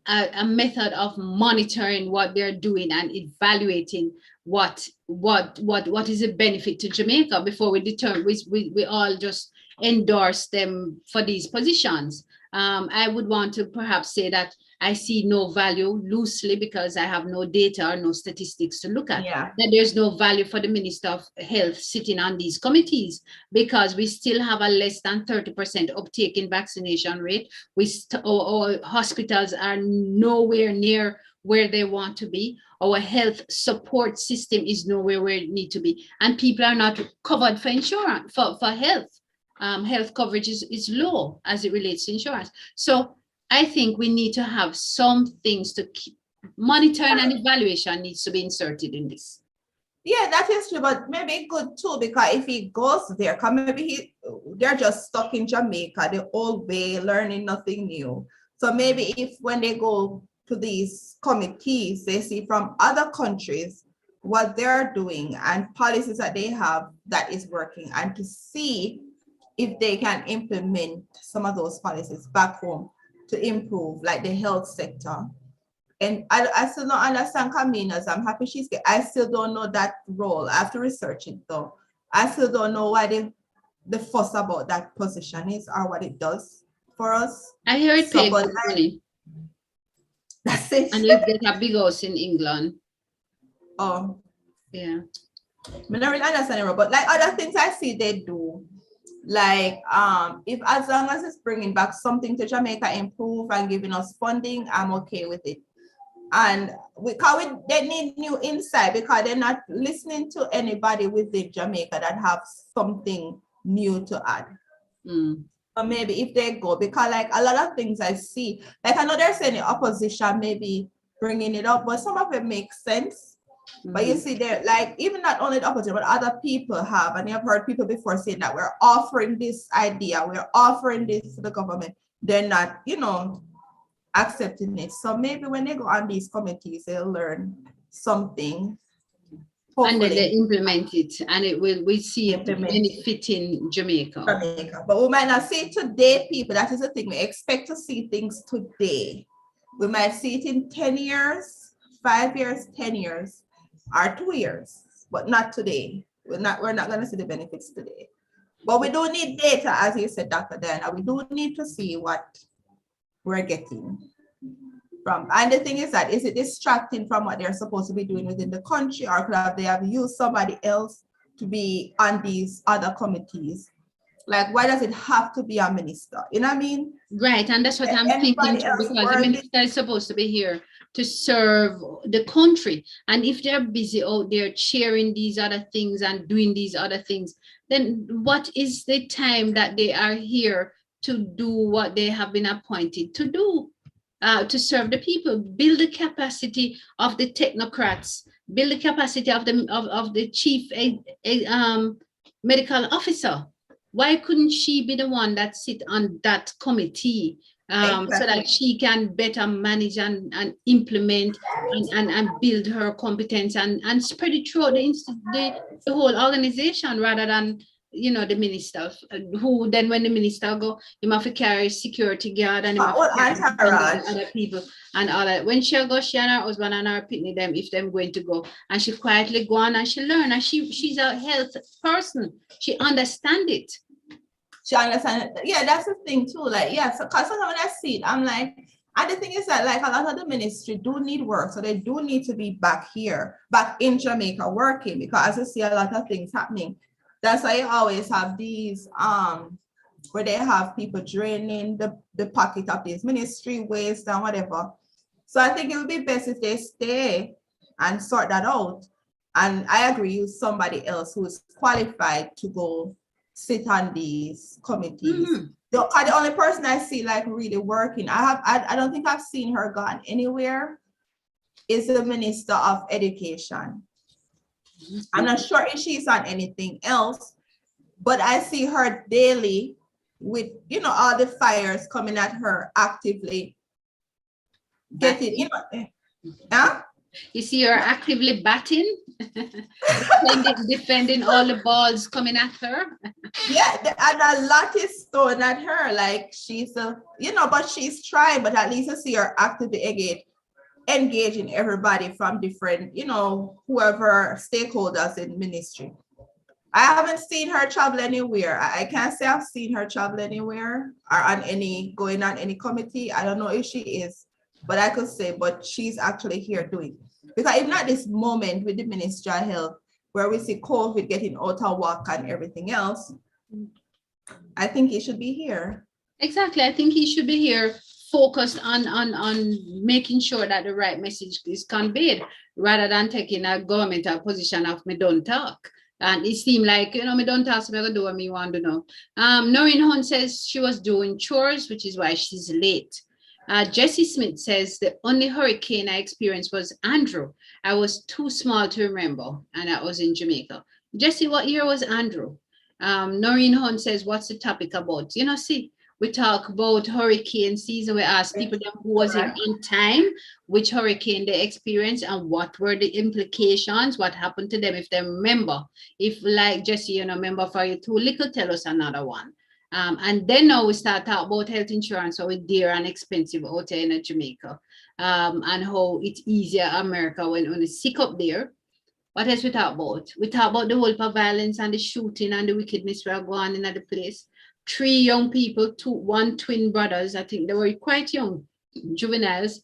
a method of monitoring what they're doing and evaluating what is a benefit to Jamaica before we determine we all just endorse them for these positions? I would want to perhaps say that I see no value loosely because I have no data or no statistics to look at. Yeah. That there's no value for the Minister of Health sitting on these committees because we still have a less than 30% uptake in vaccination rate. Our hospitals are nowhere near where they want to be. Our health support system is nowhere where it needs to be. And people are not covered for insurance, for health. Health coverage is low as it relates to insurance. So I think we need to have some things to keep monitoring, and evaluation needs to be inserted in this. Yeah, that is true, but maybe good too, because if he goes there, maybe they're just stuck in Jamaica the old way, learning nothing new. So maybe if when they go to these committees, they see from other countries what they're doing and policies that they have that is working, and to see if they can implement some of those policies back home to improve, like the health sector. And I still don't understand Kamina's. I'm happy I still don't know that role. I have to research it though. I still don't know why the fuss about that position is or what it does for us. I hear it pays good money. That's it. And you get a big house in England. Oh. Yeah. I don't really understand it, but like other things I see they do. Like if as long as it's bringing back something to Jamaica, improve and giving us funding, I'm okay with it. And they need new insight because they're not listening to anybody within Jamaica that have something new to add. So maybe if they go, because like a lot of things I see, like I know there's any opposition maybe bringing it up, but some of it makes sense. But you see, they're like, even not only the opposition, but other people have, and you've heard people before saying that we're offering this idea, we're offering this to the government. They're not, accepting it. So maybe when they go on these committees, they'll learn something. Hopefully. And then they implement it, and we see it benefiting Jamaica. But we might not see it today, people. That is the thing. We expect to see things today. We might see it in 10 years, 5 years, 10 years, or 2 years, but not today. We're not going to see the benefits today. But we do need data, as you said, Dr. Diana. We do need to see what we're getting from. And the thing is that, is it distracting from what they're supposed to be doing within the country, or could they have used somebody else to be on these other committees? Like, why does it have to be a minister? You know what I mean? Right, and that's what I'm thinking too, because the minister is supposed to be here to serve the country. And if they're busy out there cheering these other things and doing these other things, then what is the time that they are here to do what they have been appointed to do? To serve the people, build the capacity of the technocrats, build the capacity of the chief medical officer. Why couldn't she be the one that sit on that committee exactly, so that she can better manage and implement and build her competence and spread it throughout the whole organization, rather than, you know, the minister, who then when the minister go, you have to carry security guard and other people and all that. When she go, she and her husband and her pitney them, if them going to go, and she quietly go on and she learn, and she's a health person. She understand it. She understand it. Yeah, that's the thing too. Like, yeah, so because sometimes when I see it, I'm like, and the thing is that, like, a lot of the ministry do need work, so they do need to be back here, back in Jamaica working, because I see a lot of things happening. That's why you always have these where they have people draining the pocket of these ministry waste and whatever. So I think it would be best if they stay and sort that out. And I agree, use somebody else who is qualified to go sit on these committees. Mm-hmm. The only person I see like really working, I don't think I've seen her gone anywhere, is the Minister of Education. I'm not sure if she's on anything else, but I see her daily with, you know, all the fires coming at her actively getting, you know, huh? You see her actively batting, defending all the balls coming at her. Yeah, and a lot is thrown at her, like she's you know, but she's trying, but at least you see her actively engaging everybody from different, you know, whoever stakeholders in ministry. I haven't seen her travel anywhere. I can't say I've seen her travel anywhere or going on any committee. I don't know if she is, but I could say, but she's actually here doing. Because even at this moment with the Ministry of Health, where we see COVID getting out of whack and everything else, I think he should be here. Exactly. I think he should be here, focused on making sure that the right message is conveyed, rather than taking a governmental position of me don't talk. And it seemed like, you know, me don't talk, so I'm going to do what me want to know. Noreen Hunt says she was doing chores, which is why she's late. Jessie Smith says the only hurricane I experienced was Andrew. I was too small to remember, and that was in Jamaica. Jessie, what year was Andrew? Noreen Hunt says, what's the topic about? You know, see, we talk about hurricane season. We ask people who was here on time, which hurricane they experienced, and what were the implications, what happened to them if they remember. If, like Jessie, you know, remember for you too little, tell us another one. And then now we start talking about health insurance, how it's dear and expensive out there in Jamaica, and how it's easier in America when it's sick up there. What else we talk about? We talk about the whole of violence and the shooting and the wickedness we are going in at the place. 3 young people, one twin brothers, I think they were quite young, juveniles,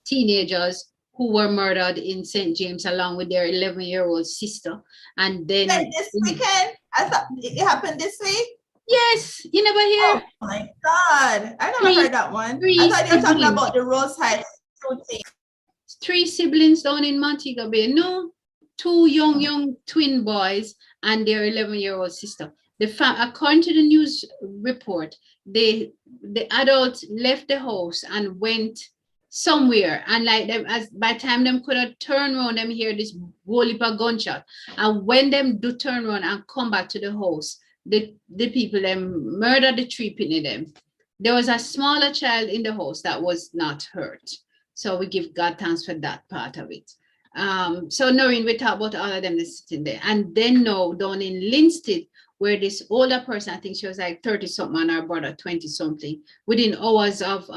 teenagers, who were murdered in St. James along with their 11-year-old sister. And then this weekend, I thought it happened this week. Yes, you never hear. Oh my God, I never heard that one. I thought you were talking about the roadside shooting. 3 siblings down in Montego Bay. No, 2 young twin boys and their 11-year-old sister. According to the news report, the adult left the house and went somewhere, and like them, as by the time them could have turned around, them hear this whole heap of gunshot, and when them do turn around and come back to the house, the people them murdered the 3 pitney them. There was a smaller child in the house that was not hurt, so we give God thanks for that part of it. So Noreen, we talk about all of them that's sitting there, and then now down in Linstead, where this older person, I think she was like 30-something, and her brother 20-something, within hours of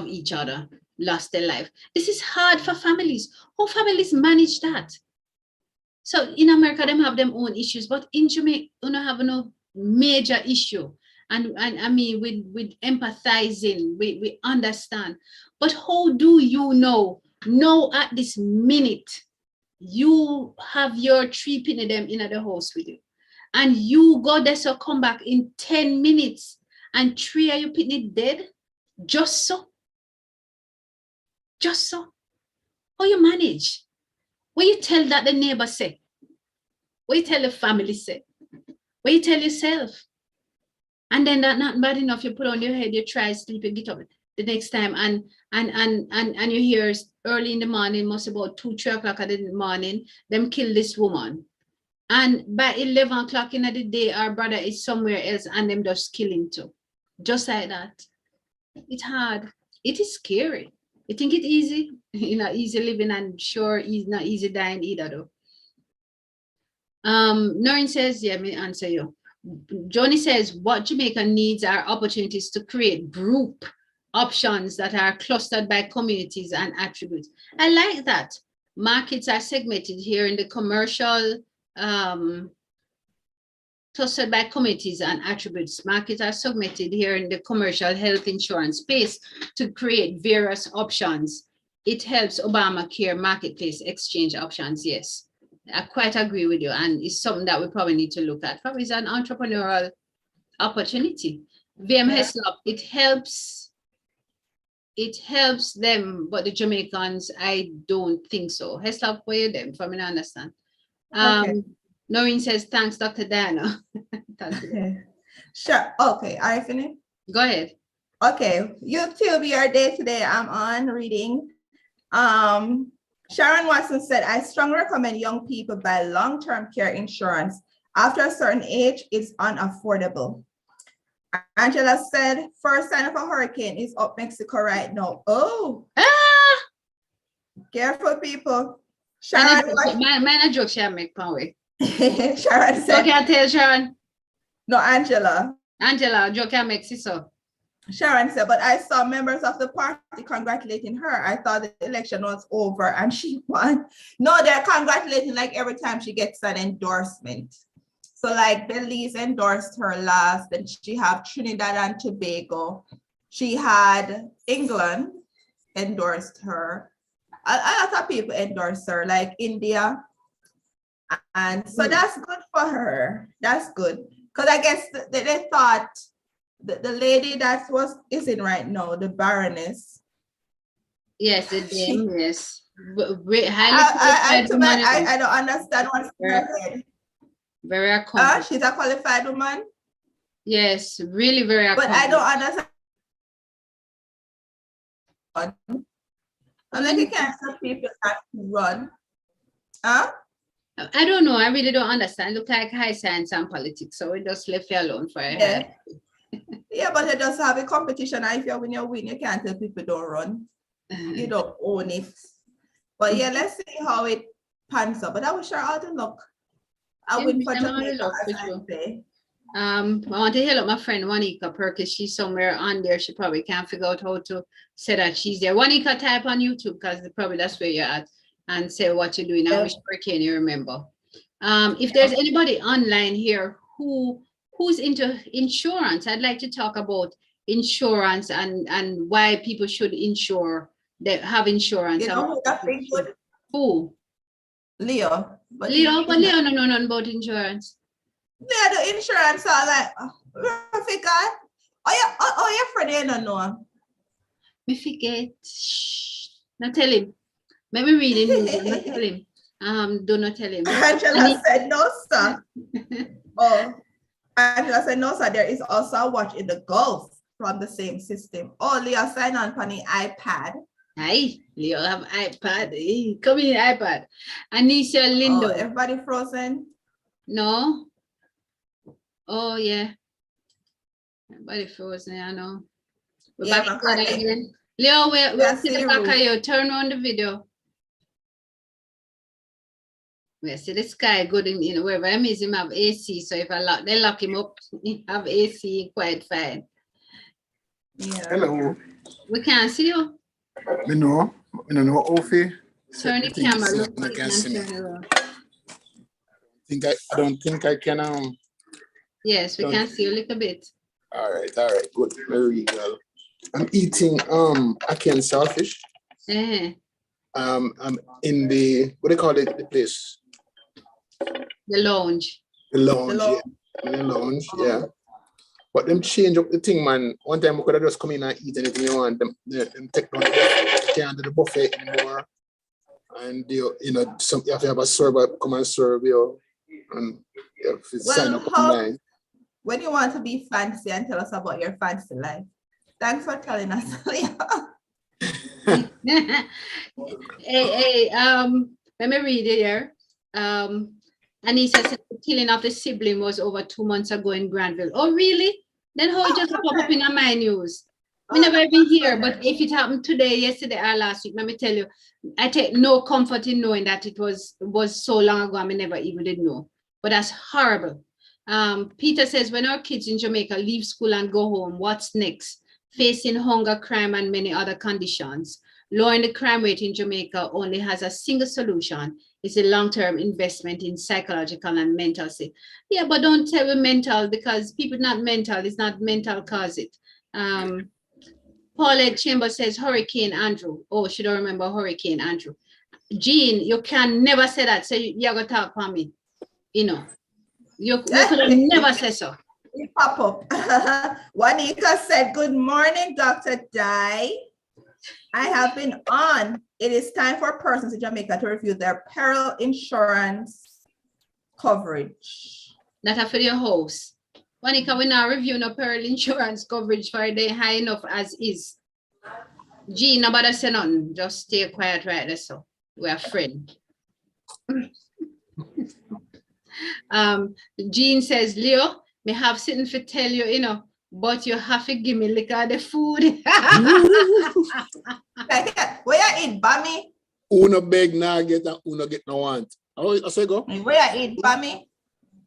each other. lost their life. This is hard for families. How families manage that? So in America, them have them own issues, but in Jamaica, you don't have no major issue. And I mean, with empathizing, we understand. But how do you know at this minute, you have your 3 penny them in the house with you, and you go there, so come back in 10 minutes, and 3 of you pitney dead, just so. How you manage? What you tell that the neighbor say? What you tell the family say? What you tell yourself? And then that not bad enough, you put on your head, you try sleep, you get up the next time, and you hear early in the morning, most about 2-3 o'clock in the morning, them kill this woman. And by 11 o'clock in the day, our brother is somewhere else and them just kill him too. Just like that. It's hard. It is scary. You think it's easy? Easy living, and sure it's not easy dying either though. Noreen says, yeah, me answer you. Johnny says, what Jamaica needs are opportunities to create group options that are clustered by communities and attributes. I like that. Markets are segmented here in the commercial, clustered by communities and attributes. Markets are segmented here in the commercial health insurance space to create various options. It helps Obamacare marketplace exchange options. Yes, I quite agree with you. And it's something that we probably need to look at. Probably is an entrepreneurial opportunity. VMS Lab, it helps them, but the Jamaicans, I don't think so. Heslop for them, from me understand. Okay. Noreen says, thanks, Dr. Diana. Sure. Okay, are you finished? Go ahead. Okay, YouTube, your day today, I'm on reading. Sharon Watson said, I strongly recommend young people buy long-term care insurance. After a certain age, it's unaffordable. Angela said, first sign of a hurricane is up Mexico right now. Oh, careful, people. Sharon, man, joke shall make power. Sharon said, okay, I tell Sharon. No, Angela. Angela, joke can make so. Sharon said, but I saw members of the party congratulating her. I thought the election was over and she won. No, they're congratulating like every time she gets an endorsement. So like Belize endorsed her last, then she have Trinidad and Tobago. She had England endorsed her. A lot of people endorsed her, like India. And so that's good for her. That's good. Because I guess they thought the lady that is in right now, the Baroness. Yes, the dame, yes. I don't understand what's in her head. Very accomplished. She's a qualified woman. Yes, really very accomplished. But I don't understand. I'm like, you can't stop people that run. Huh? I don't know. I really don't understand. Look like high science and politics, so we just left you alone for a while. Yeah, but it does have a competition. And if you win, you can't tell people don't run. You don't own it. But yeah, let's see how it pans up. But I wish her all the luck. I win for Jamaica, as I say. I want to help my friend Juanica Perkins. She's somewhere on there. She probably can't figure out how to say that she's there. Juanica, type on YouTube because probably that's where you're at, and say what you're doing. I wish can you remember. If there's anybody online here who's into insurance, I'd like to talk about insurance and why people should insure. They have insurance. You know who that big good? Who? Leo. Leo no know about insurance. Yeah, the insurance are like, Rafika. Oh, your friend, you don't know. Me forget. Shh. Not tell him. Maybe read it. Not tell him. Do not tell him. Angela said no, sir. Oh, Angela said no, sir. There is also a watch in the Gulf from the same system. Oh, Leo sign on for the iPad. Hi, Leo have iPad. Hey, come in iPad. Anisha Lindo. Oh, everybody frozen? No. Oh yeah. Everybody frozen, I know. We're back again. Leo, we'll see the back of you. Turn on the video. We see the sky good in wherever I miss him have AC. So if they lock him up, he have AC quite fine. Yeah. Hello. We can't see you. Me know Ofi. Turn the camera. Look, I can see me. turn around. I don't think I can. Yes, we can see a little bit. All right, good, very well. I'm eating I can saltfish. I'm in the what do they call it? The place. The lounge. The lounge, yeah. In the lounge, yeah. But them change up the thing, man. One time we could have just come in and eat anything you want. Them take down the can't do the buffet anymore. And you know, you have to have a server come and serve you. And you have to sign up online. When you want to be fancy and tell us about your fancy life. Thanks for telling us. Hey, let me read it here. Anissa said the killing of the sibling was over 2 months ago in Granville. Oh, really? Then how it just pop up in my news? We never even hear, but if it happened today, yesterday, or last week, let me tell you, I take no comfort in knowing that it was so long ago, I never even did know. But that's horrible. Peter says, when our kids in Jamaica leave school and go home, what's next? Facing hunger, crime, and many other conditions. Lowering the crime rate in Jamaica only has a single solution. It's a long-term investment in psychological and mental state. Yeah, but don't tell me mental, because people not mental, it's not mental cause it. Paulette Chambers says Hurricane Andrew. Oh, she don't remember Hurricane Andrew. Jean, you can never say that. So you're going to talk for me. You know, you could have never said so. You pop up. Juanita said, good morning, Dr. Dye. I have been on. It is time for persons in Jamaica to review their peril insurance coverage. That for your house. Monica, we now review no peril insurance coverage for the high enough as is. Gee, nobody say nothing. Just stay quiet right there. So we're friends. Jean says, Leo, may have something to tell you, you know, but you have to give me liquor of the food. Where you eat, Bammy? Uno beg na get and uno get no want. I say go. Where you eat, Bammy?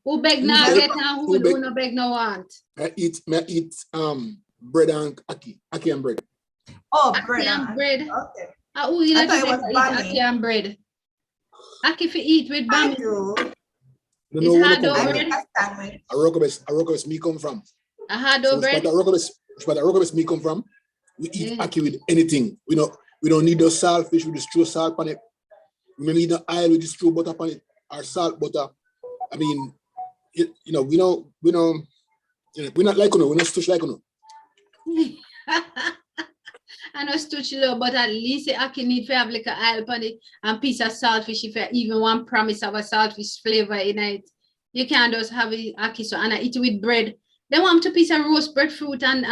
Who beg na get and who uno beg no want? I eat bread and aki and bread. Oh, aki bread and bread. Okay. Who you I thought it was eat Bammy. aki and bread? Aki for eat with Bammy. I do. It's hard dough bread. A rockabest me come from. A hard dough bread. But a rockabest me come from. We eat aki with anything. We don't need the saltfish. We just throw salt on it. We don't need the oil. We just throw butter on it. Or salt butter. I mean, we don't. We're not like we're not stush like I know stush low, but at least the aki need to have like an oil on it and piece of saltfish. If you even one promise of a saltfish flavor in it, you can't just have it aki so and I eat it with bread. They want to piece of roast breadfruit and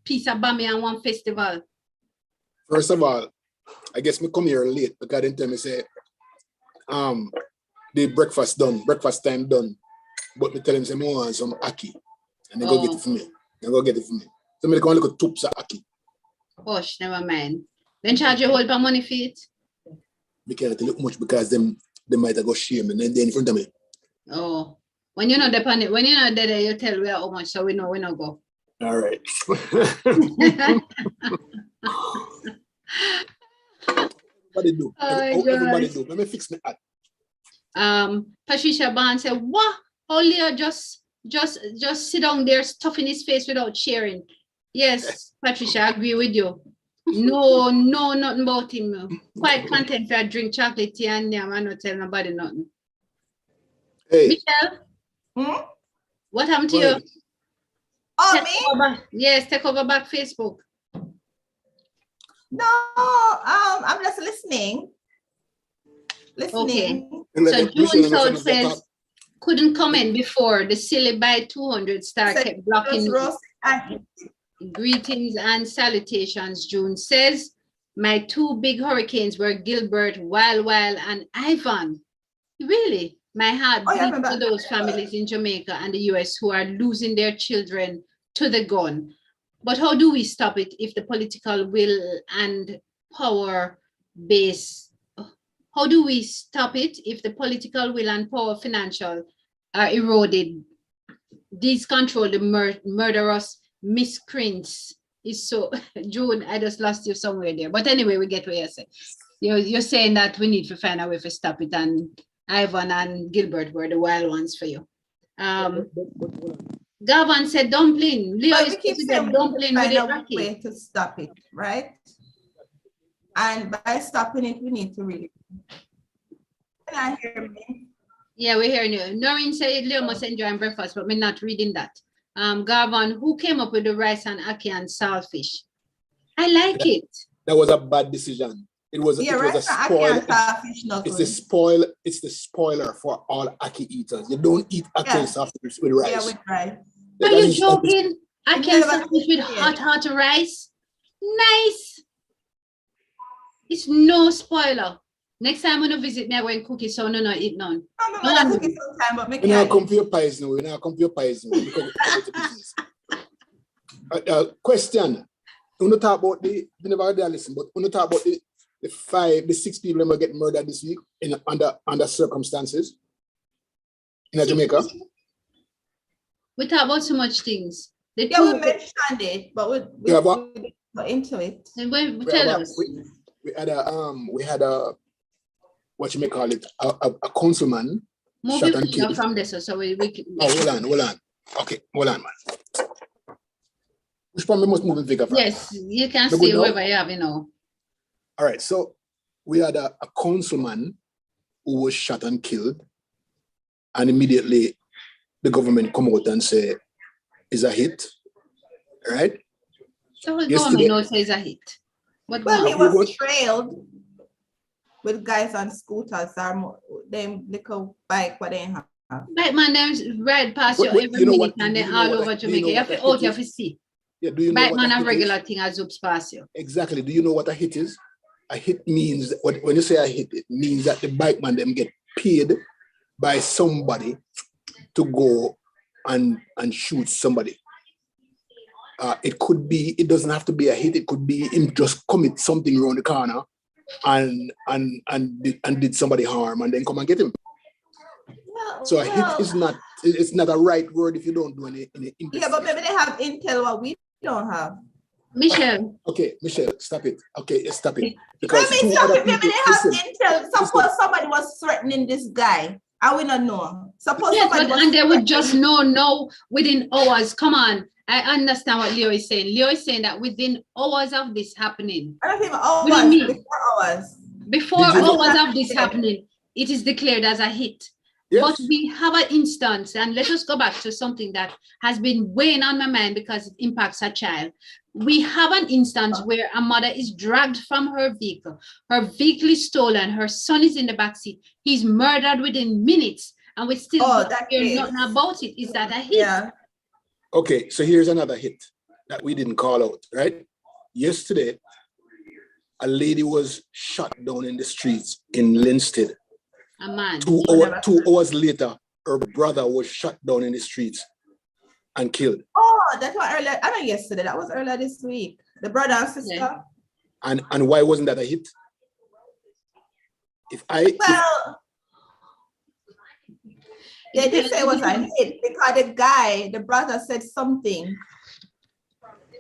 piece of bami and one festival. First of all, I guess me come here late because then tell me say the breakfast time done. But me tell him say me want some aki. And they go get it for me. So me come look at tubes of aki. Gosh, never mind. Then charge you whole money for it. Me can't tell you much because them might go shame and then they in front of me. Oh. When you're not dependent, when you're not there, you tell we how much, so we know we not go. All right. Everybody do. Everybody do. Let me fix my hat. Patricia Barnes said, what? How Leo just sit down there stuffing his face without cheering. Yes, Patricia, I agree with you. No, nothing about him. Quite content for drink chocolate tea and yam and not tell nobody nothing. Hey. Michelle? What happened to you? Oh, me? Yes, take over back Facebook. No, I'm just listening. Okay. So June South says, couldn't comment before the silly by 200 star kept blocking me. Greetings and salutations, June says. My two big hurricanes were Gilbert, Wild, and Ivan. Really? My heart bleeds for those families in Jamaica and the US who are losing their children to the gun. But how do we stop it if the political will and power base? How do we stop it if the political will and power financial are eroded? These control the murderous miscreants is so June. I just lost you somewhere there. But anyway, we get what you're saying. You're saying that we need to find a way to stop it, and Ivan and Gilbert were the wild ones for you. Gavin said dumpling. Leo is keep saying dumpling with a way to stop it, right? And by stopping it, we need to really. Can I hear me? Yeah, we're hearing you. Noreen said Leo must enjoy breakfast, but we're not reading that. Gavin, who came up with the rice and ackee and saltfish? I like it. That was a bad decision. It was a spoil. It's the spoiler for all ackee eaters. You don't eat ackee and saltfish with rice. Yeah, with rice. Are you joking? Ackee and saltfish with hot rice? Nice. It's no spoiler. Next time when you visit me, I go and cook it, so no eat none. I'm cook it sometime, but we're not come for your pies now. We're not come for your pies now. Question. When you talk about the never listen, but when you talk about the 6 people that get murdered this week under circumstances in Jamaica. We talk about so much things. We mentioned it, but we go into it. And tell us. We had a what you may call it, a councilman shot and killed. From this, so we hold on. Okay, hold on, man. Which one we must move in figure from? Yes, you can see whoever you have, All right, so we had a councilman who was shot and killed, and immediately the government come out and say it's a hit, right? So the government knows it's a hit. But he was trailed with guys on scooters or them little bike what they have. Right, man, them ride past you every minute and then all over Jamaica. You have to see. Yeah, do you know bike man a regular thing as zoops past you. Exactly. Do you know what a hit is? A hit means, when you say a hit, it means that the bike man them get paid by somebody to go and shoot somebody. It could be, it doesn't have to be a hit, it could be him just commit something around the corner and did somebody harm and then come and get him. So a hit is not, it's not a right word if you don't do any yeah, but maybe they have intel what we don't have. Michelle. Okay, Michelle, stop it. Okay, stop it. Because maybe they have intel. Suppose somebody was threatening this guy. I will not know. Suppose somebody was, and they would just know within hours. Come on. I understand what Leo is saying. Leo is saying that within hours of this happening. I don't think hours, before hours. Before hours of this happening, it is declared as a hit. Yes. But we have an instance, and let us go back to something that has been weighing on my mind because it impacts a child. We have an instance where a mother is dragged from her vehicle is stolen, her son is in the backseat, he's murdered within minutes, and we still hear nothing about it. Is that a hit? Yeah. Okay, so here's another hit that we didn't call out, right? Yesterday, a lady was shot down in the streets in Linstead. A man. 2 hours later, her brother was shot down in the streets and killed. Oh, that's what earlier. I know yesterday. That was earlier this week. The brother and sister. Yeah. And why wasn't that a hit? They did say it was a hit because the brother said something,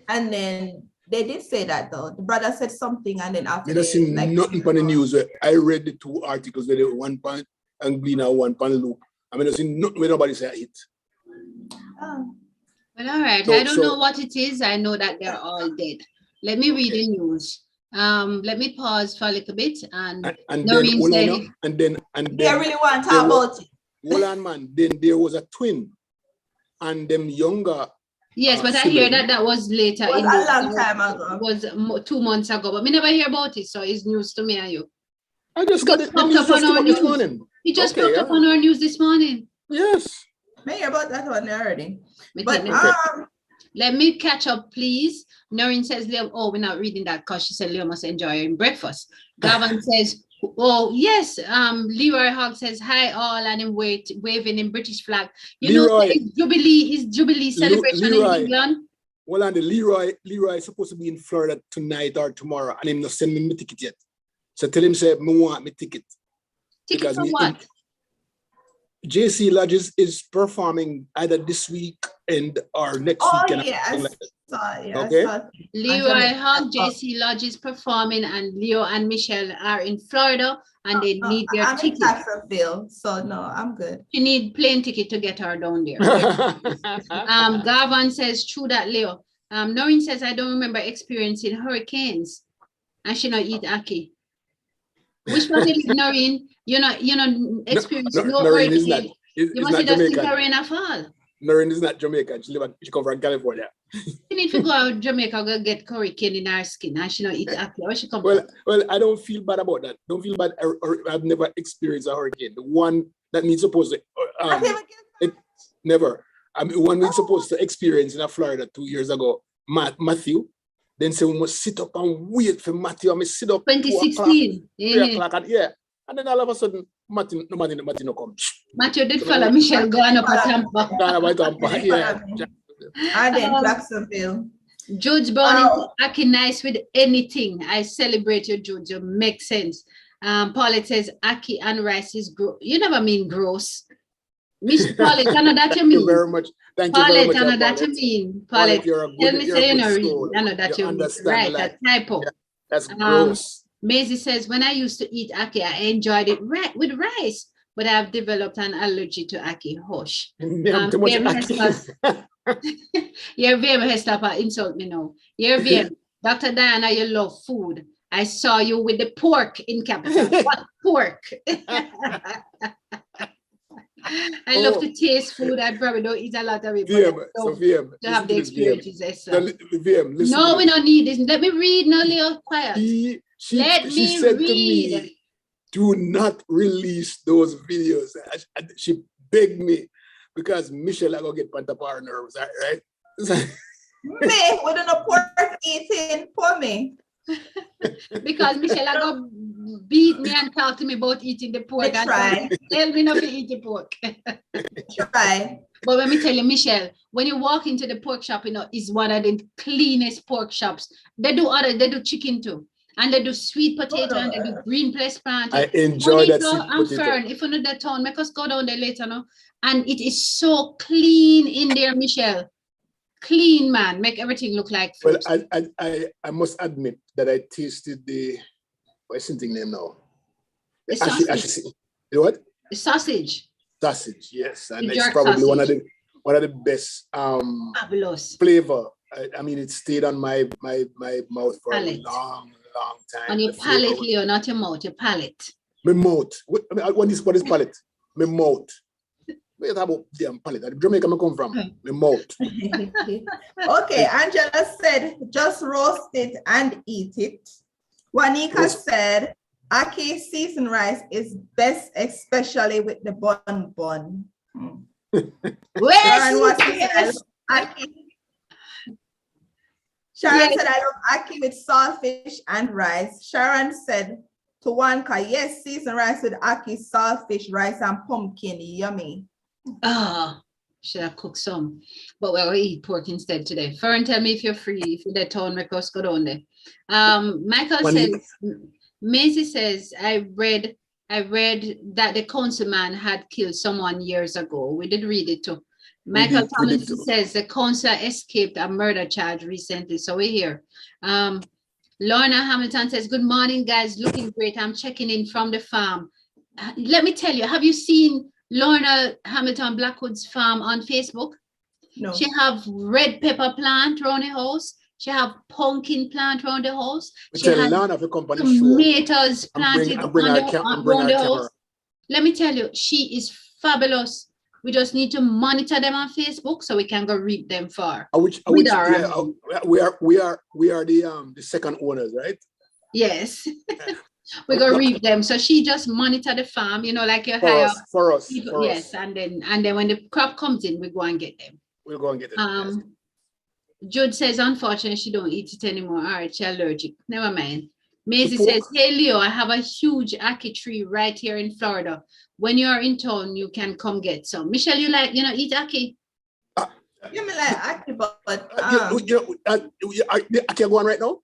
and then they did say that though. The brother said something, and then after. I don't see nothing on the news. I read the 2 articles where they one pan and Gleaner, one pan Luke. I mean, I see nothing where nobody say a hit. Oh. Well, all right. I don't know what it is. I know that they're all dead. Let me read the news. Let me pause for a little bit and then they really want to talk about it. Hold on, man. Then there was a twin, and them younger. Yes, but I hear that was later. It was a long time ago. It was 2 months ago, but we never hear about it, so it's news to me and you. I just got it this morning. He just popped up on our news this morning. Yes. May hear about that one already. But let me catch up, please. Noreen says, Leo, we're not reading that because she said Leo must enjoy breakfast. Gavin says, oh, yes. Leroy Hogg says, hi all, and him waving in British flag. You know, it's Jubilee celebration in England. Well, and the Leroy is supposed to be in Florida tonight or tomorrow, and him not send me my ticket yet. So tell him, say, I want my ticket. Ticket for what? JC Lodges is performing either this week or next weekend. Yes. saw it. Yeah, Okay. I saw it. Leroy Hug, JC Lodge is performing, and Leo and Michelle are in Florida, and they need their I'm in ticket. Jacksonville, so no, I'm good. You need plane ticket to get her down there. Garvan says, true that, Leo. Noreen says, I don't remember experiencing hurricanes. And she not eat ackee. Which one is Noreen? You know, experience no Noreen is hurricane. not. You must just think the rain a fall. Noreen is not Jamaican. She come from California. She need to go out to Jamaica, go get hurricane in her skin, and she not eat ackee. Where she come from? Well, I don't feel bad about that. Don't feel bad. I've never experienced a hurricane. The one that needs supposed to never. One we're supposed to experience in Florida 2 years ago, Matthew. Then say we must sit up and wait for Matthew. I must sit up 2016. 3 o'clock, and then all of a sudden, Matthew no come. Matthew did follow Michelle going up at Tampa. And then Jacksonville. George Bonnie acting nice with anything. I celebrate you, George. You make sense. Paulette says ackee and rice is gross. You never mean gross. Miss Paulette, I know that you mean. Thank you very much. Thank you very much. Paulette, I know that you mean. Paulette, tell me say you know, I know that you mean. Right, a typo. Yeah, that's gross. Maisie says, when I used to eat ackee, I enjoyed it with rice, but I've developed an allergy to ackee. Hush. Too much ackee. Your VM has stopped insult me now. Your VM, Dr. Diana, you love food. I saw you with the pork in capital. What pork? I love to taste food. I probably don't eat a lot of it. VM, to have the experiences. VM, no, we don't need this. Let me read now, Leo. Quiet. She said to me, do not release those videos. She begged me because Michelle I go get pent up our nerves, right? Me, with no pork eating for me. Because Michelle I go beat me and talk to me about eating the pork. Try. Tell me not to eat the pork. Try. But let me tell you, Michelle, when you walk into the pork shop, it's one of the cleanest pork shops. They do chicken too. And they do sweet potato and they do green place plant. I enjoy that sweet potato. Fern, if you know that town, make us go down there later, no? And it is so clean in there, Michelle. Clean, man. Make everything look like fruit. Well, I must admit that I tasted the, what's the thing name now? The sausage. You know what? The sausage. Sausage, yes. And the it's probably sausage. one of the best fabulous flavor. I mean, it stayed on my mouth for palate. A long time. On your palate, Leo, not your mouth, your palate. My mouth. What is palate? My mouth. Wait about damn palate. Jamaica I come from. My mouth. Okay, Angela said, just roast it and eat it. Wanika said, ackee seasoned rice is best, especially with the bun. Sharon said, I love ackee with saltfish and rice. Sharon said to Wanka, yes, seasoned rice with ackee, saltfish, rice, and pumpkin. Yummy. Should have cooked some, but we'll eat pork instead today. Fern, tell me if you're free, if you're there town, make us go down there. Michael says, Maisie says, I read that the councilman had killed someone years ago. We did read it too. Michael Thomas says the councillor escaped a murder charge recently. So we're here. Lorna Hamilton says, good morning, guys. Looking great. I'm checking in from the farm. Let me tell you, have you seen Lorna Hamilton Blackwood's farm on Facebook? No. She have red pepper plant around the house. She have pumpkin plant around the house. She has tomatoes planted around the house. Let me tell you, she is fabulous. We just need to monitor them on Facebook so we can go reap them far. We are the second owners, right? Yes. We're gonna reap them. So she just monitor the farm, like you hire for us. Yes, and then when the crop comes in, we go and get them. We'll go and get it. Jude says, unfortunately, she don't eat it anymore. All right, she's allergic. Never mind. Maisie says, hey, Leo, I have a huge ackee tree right here in Florida. When you're in town, you can come get some. Michelle, you eat ackee? You mean like ackee, but ackee going right now?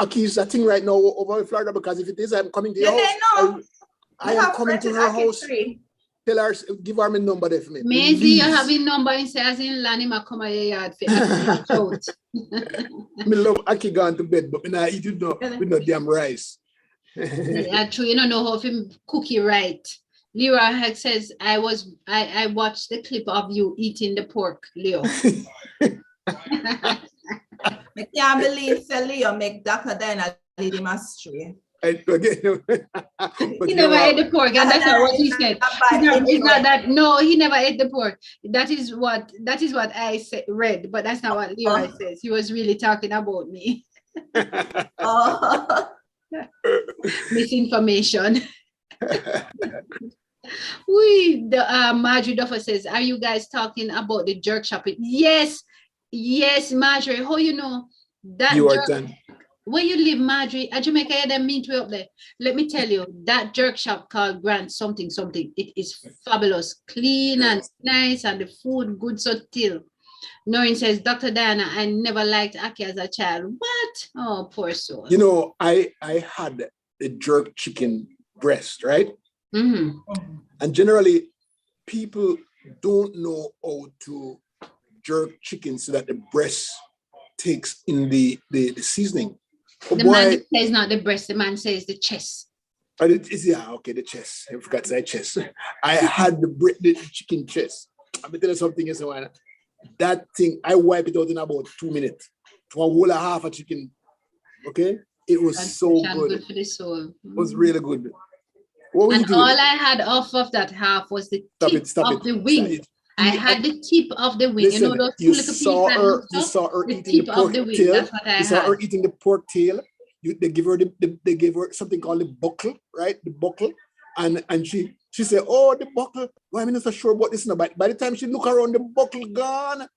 Ackee is a thing right now over in Florida because if it is, I'm coming to your house. I am coming to her house. Tell her, give her my number there for me. Maybe you have a number and say, as in Lani, ma come here yard for Me love Aki gone to bed, but me not eat it no, with no damn rice. Yeah, true. You don't know how to cook it right. Leroy says, I watched the clip of you eating the pork, Leo. I can't believe Leo make Dr. Diana lead him astray. He never ate the pork, and that's not what he said. It's not that. No, he never ate the pork. That is what I read, but that's not what Leroy says. He was really talking about me. Misinformation. Marjorie Duffer says, are you guys talking about the jerk shopping? Yes, Marjorie. How you know that you are done? Where you live, Marjorie? At Jamaica, yeah, them meet way up there. Let me tell you, that jerk shop called Grant something. It is fabulous, clean and nice, and the food good so till. Noreen says, Dr. Diana, I never liked Aki as a child. What? Oh, poor soul. You know, I had a jerk chicken breast, right? Mm-hmm. And generally, people don't know how to jerk chicken so that the breast takes in the seasoning. The man says not the breast, the man says the chest. The chest. I forgot to say chest. I had the chicken chest. I'm going to tell you something else. That thing, I wipe it out in about 2 minutes. To a whole half a chicken. Okay? It was so good. Good for the soul. It was really good. What were you doing? All I had off of that half was the tip of the wing. I had the tip of the wing. Listen, you know those you saw her eating the pork tail. That's what I saw her eating the pork tail. They give her something called the buckle, right? The buckle, and she said, "Oh, the buckle. Why am I not so sure about this now?" But by the time she look around, the buckle gone.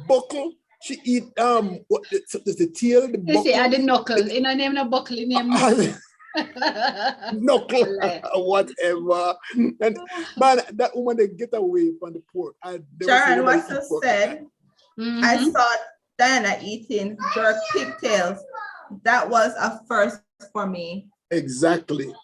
Buckle. She eat what? The tail. The buckle. See, I the knuckle. In her name, no buckle. In name. Knuckle, whatever. And man, that woman they get away from the pork. Sharon, what you said, I saw Diana eating jerk pigtails. That was a first for me. Exactly.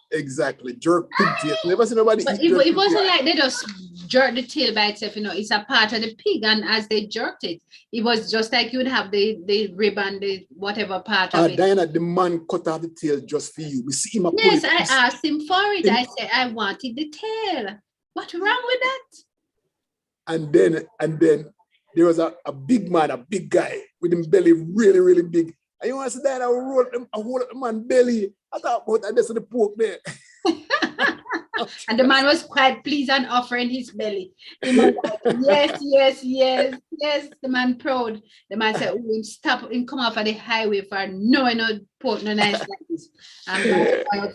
Jerk pigtails. Never seen nobody but eat jerk it wasn't like they just jerk the tail by itself, it's a part of the pig, and as they jerked it, it was just like you would have the rib and the whatever part of it. Diana, the man cut off the tail just for you. We see him. Yes, I asked him for it. I said I wanted the tail. What's wrong with that? And then there was a big man, a big guy with his belly really, really big. And you want to say that I roll the man belly. I thought about that, the pork there. And the man was quite pleased and offering his belly. He was like, yes. The man proud. The man said, "Oh, stop and come off at the highway for no pork, no nice like this." And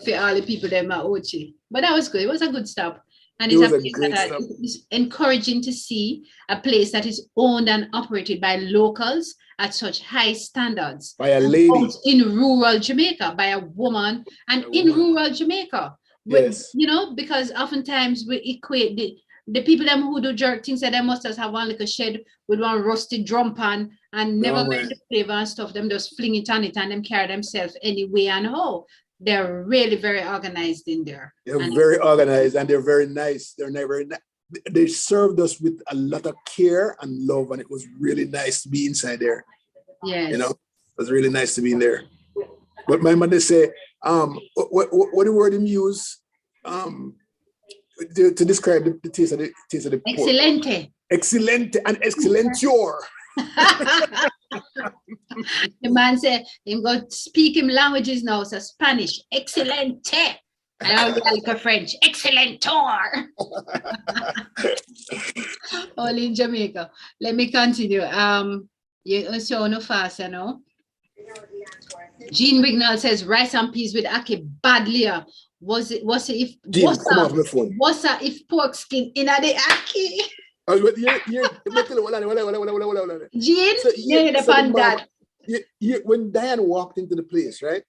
for all the people there, my Ochi. But that was good. It was a good stop. And it's encouraging to see a place that is owned and operated by locals at such high standards. By a lady. In rural Jamaica, by a woman, and rural Jamaica. Yes. Because oftentimes we equate the people them who do jerk things that they must just have one little shed with one rusty drum pan and never learn the flavor and stuff. Them just fling it on it and them carry themselves anyway and how. They're really very organized in there. They're very organized and they're very nice. They're very nice. They served us with a lot of care and love, and it was really nice to be inside there. Yes. It was really nice to be in there. But my mother say, what the word him use to describe the taste of the pork? Excelente. Excelente and excelentior. The man said, "I'm going to speak him languages now, so Spanish, excelente." And I'll be like a French, excellentor. Only in Jamaica. Let me continue. You so no fast, Jean Wignall says rice and peas with Aki badly. Was it if pork skin in the Aki? Jean, when Diane walked into the place, right?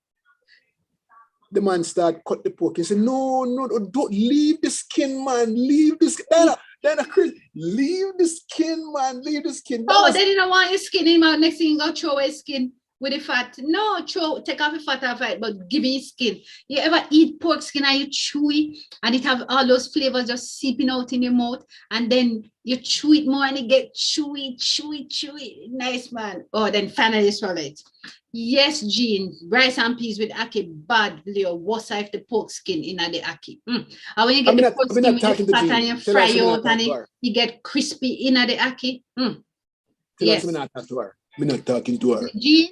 The man started cut the pork. He said, no, don't leave the skin, man. Leave the skin. Diana, Chris, leave the skin, man. Leave the skin. Oh, they didn't want your skin in my next thing you go throw away skin. with the fat. No, take off the fat off it, but give me skin. You ever eat pork skin and you chew it and it have all those flavors just seeping out in your mouth, and then you chew it more and it get chewy. Nice, man. Oh, then finally swallow it. Yes, Jean, rice and peas with ackee bad, Leo. What's if the pork skin in the ackee? And when you get the pork skin with the fat and you fry out and you get crispy in the ackee. Yes. I'm not talking to her. Jean,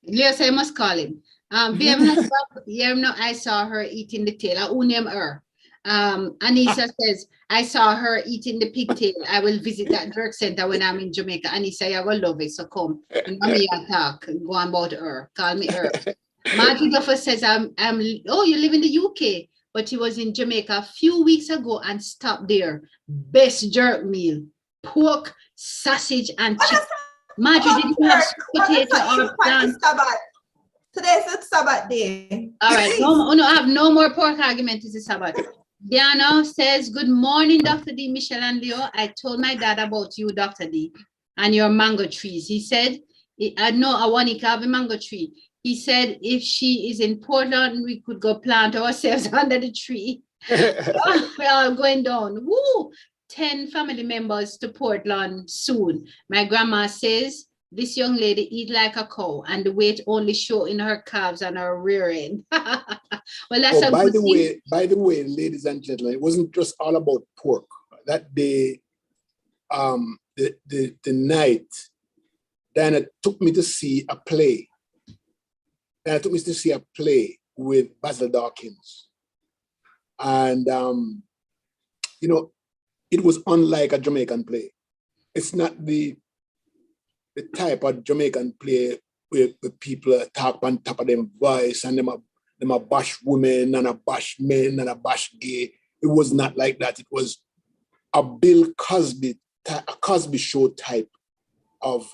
Leo said I must call him. I saw her eating the tail. Who name her? Anissa says, I saw her eating the pigtail. I will visit that drug center when I'm in Jamaica. Anissa, you will love it. So come. Me talk. Go on about her. Call me her. Marty Duffer says, oh, you live in the UK, but he was in Jamaica a few weeks ago and stopped there. Best jerk meal. Pork, sausage, and chicken. Marty, did you have potato or plant? Today's a Sabbath day. All right. No, I have no more pork argument. It's a Sabbath. Diana says, good morning, Dr. D, Michelle and Leo. I told my dad about you, Dr. D, and your mango trees. He said, I know I want to have a mango tree. He said, if she is in Portland, we could go plant ourselves under the tree. We're all going down. Woo! 10 family members to Portland soon. My grandma says, this young lady eat like a cow and the weight only show in her calves and her rear end. Well, that's a by the way, ladies and gentlemen, it wasn't just all about pork. That day, the night, Diana took me to see a play. Diana took me to see a play with Basil Dawkins. And, you know, it was unlike a Jamaican play. It's not the type of Jamaican play where people talk on top of them voice and them a bash women and a bash men and a bash gay. It was not like that. It was a Bill Cosby, a Cosby show type of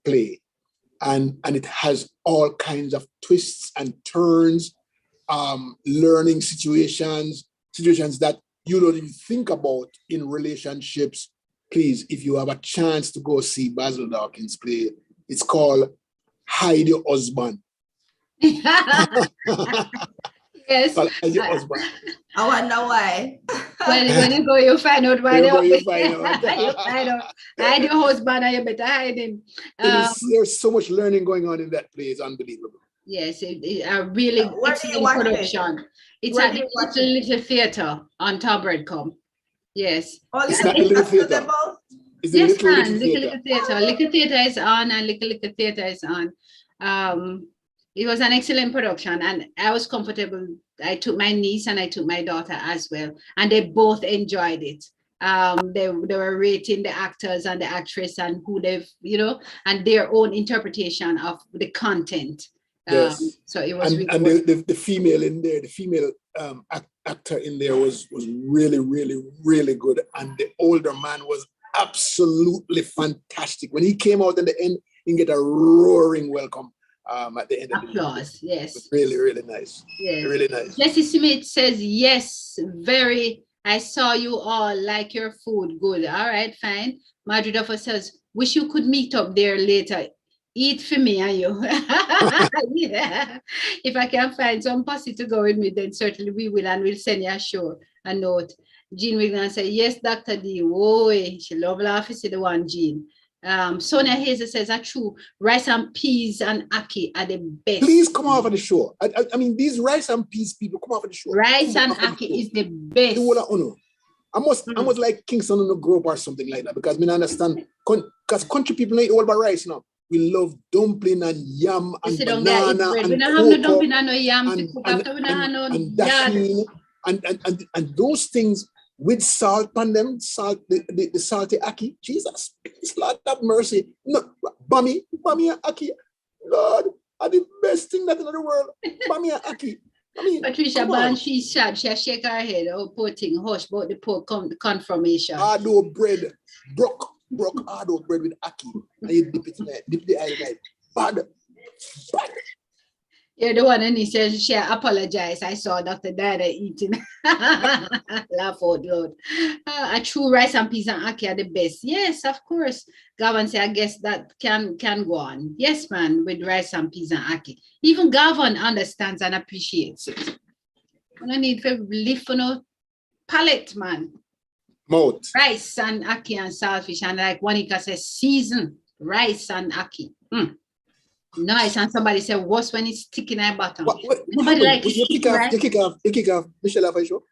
play. And it has all kinds of twists and turns, learning situations that you don't even think about in relationships. Please, if you have a chance to go see Basil Dawkins play, it's called Hide Your Husband. Yes. Hide Your Husband. I wonder why. Well, when you go, you find out why. You find out. Hide your husband and you better hide him. There's so much learning going on in that play. It's unbelievable. Yes, a really excellent production. It's at the Little Theatre on Tarbreadcombe. Yes. It's not the Little Theatre. Yes, man. Little Theatre. Little Theatre is on and Little Theatre is on. It was an excellent production and I was comfortable. I took my niece and I took my daughter as well. And they both enjoyed it. They were rating the actors and the actress and who they've, and their own interpretation of the content. Yes. So it was and the female in there, the female actor in there was really, really, really good. And the older man was absolutely fantastic. When he came out in the end, he get a roaring welcome at the end. Applause, yes. Really, really nice. Yes. Really nice. Jesse Smith says, yes, very. I saw you all like your food. Good. All right, fine. Marjorie Duffer says, wish you could meet up there later. Eat for me and you. Yeah. If I can find some posse to go with me, then certainly we will, and we'll send you a note. Jean Wignan say, yes, Dr. D. Whoa, she love laughing, see the one, Jean. Sonia Hazel says, that's true. Rice and peas and ackee are the best. Please come off of the show. I mean, these rice and peas people, come off of the show. Rice and ackee is the best. I must like Kingston on the Grove or something like that, because I understand, because country people ain't all about rice now. We love dumpling and yam and banana and we don't have no dumpling and no yam to cook after. We don't have no dasheen and those things with salt on them, the salty ackee. Jesus, please, Lord have mercy. No, bami and ackee. Lord, are the best thing that in the world. Bami and ackee. I mean, Patricia Ban, she's sad. She shake her head. Oh, poor thing. Hush, about the poor confirmation. Hard bread, broke hard bread with ackee. And you dip it in there, dip the eye in there. Bad. You're the one, and he says she apologized. I saw Dr. Dada eating. Laugh out loud. A true rice and peas and ackee are the best. Yes, of course. Gavin say, I guess that can go on. Yes, man, with rice and peas and ackee. Even Gavin understands and appreciates it. I need to lift for no palate, man. Mouth. Rice and ackee and saltfish, and like Juanita says, season rice and ackee. Nice, and somebody said, worse when it's sticking at bottom. Nobody like you kick off Michelle off a show?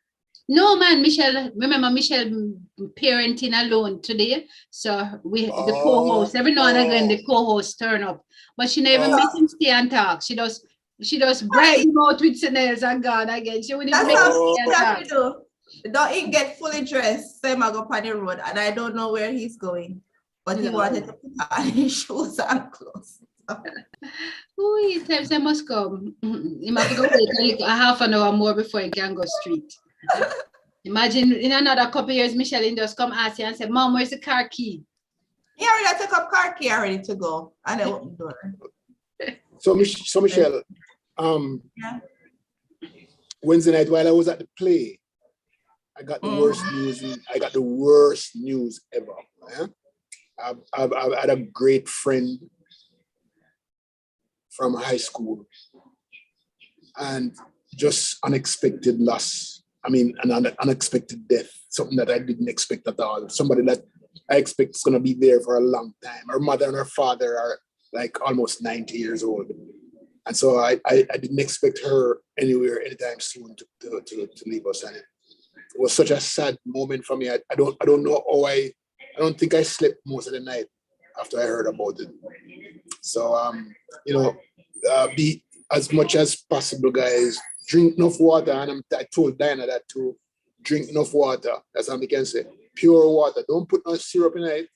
No, man, Michelle, remember Michelle parenting alone today. So we the co-host, every now and again the co-host turn up. But she never make him stay and talk. She does bribe him out with nails and gone again. She wouldn't make him stay and talk. Don't he get fully dressed, same I go on the road, and I don't know where he's going. But he wanted to put on his shoes and clothes. Ooh, times I must come. He must go wait a half an hour more before he can go street. Imagine in another couple of years, Michelle just come ask you and say, Mom, where's the car key? He already took up car key ready to go. And I opened the door. So Michelle, yeah. Wednesday night while I was at the play, I got the worst news. I got the worst news ever. Yeah? I've had a great friend from high school, and just unexpected loss. I mean, an unexpected death, something that I didn't expect at all. Somebody that I expect is going to be there for a long time. Her mother and her father are like almost 90 years old. And so I didn't expect her anywhere anytime soon to leave us. And it was such a sad moment for me. I don't know how I don't think I slept most of the night after I heard about it. So, be as much as possible, guys. Drink enough water, and I told Diana that too. Drink enough water. That's all I can say. Pure water. Don't put no syrup in it.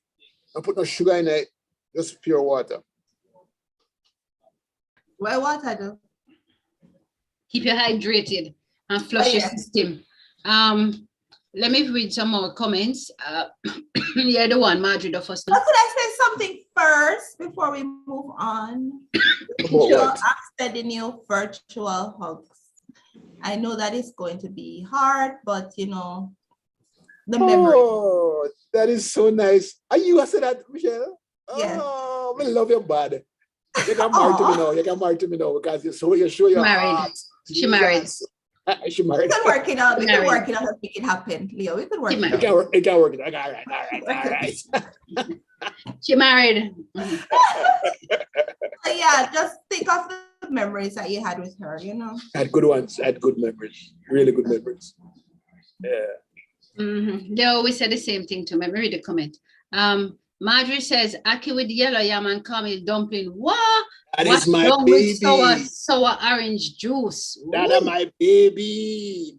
Don't put no sugar in it. Just pure water. Well, water do? Keep you hydrated and flush your system. Let me read some more comments. You're the one, Marjorie, the first one. Could I say something first before we move on? After the new virtual hugs. I know that it's going to be hard, but the memory. Oh, that is so nice. Are you said that, Michelle? Yeah. Oh, I love your body. You can marry to me now. You can marry to me now because you're sure you're married. She married. She married. We can work it out. We can work it out and make it happen, Leo. We can work it out. It can work it out. All right. She married. So yeah, just think of the memories that you had with her, I had good ones. I had good memories. Really good memories. Yeah. They always say the same thing to me. Let me read the comment. Marjorie says, ackee with yellow yam and caramel dumpling. What? That is my baby. With sour orange juice. That is my baby.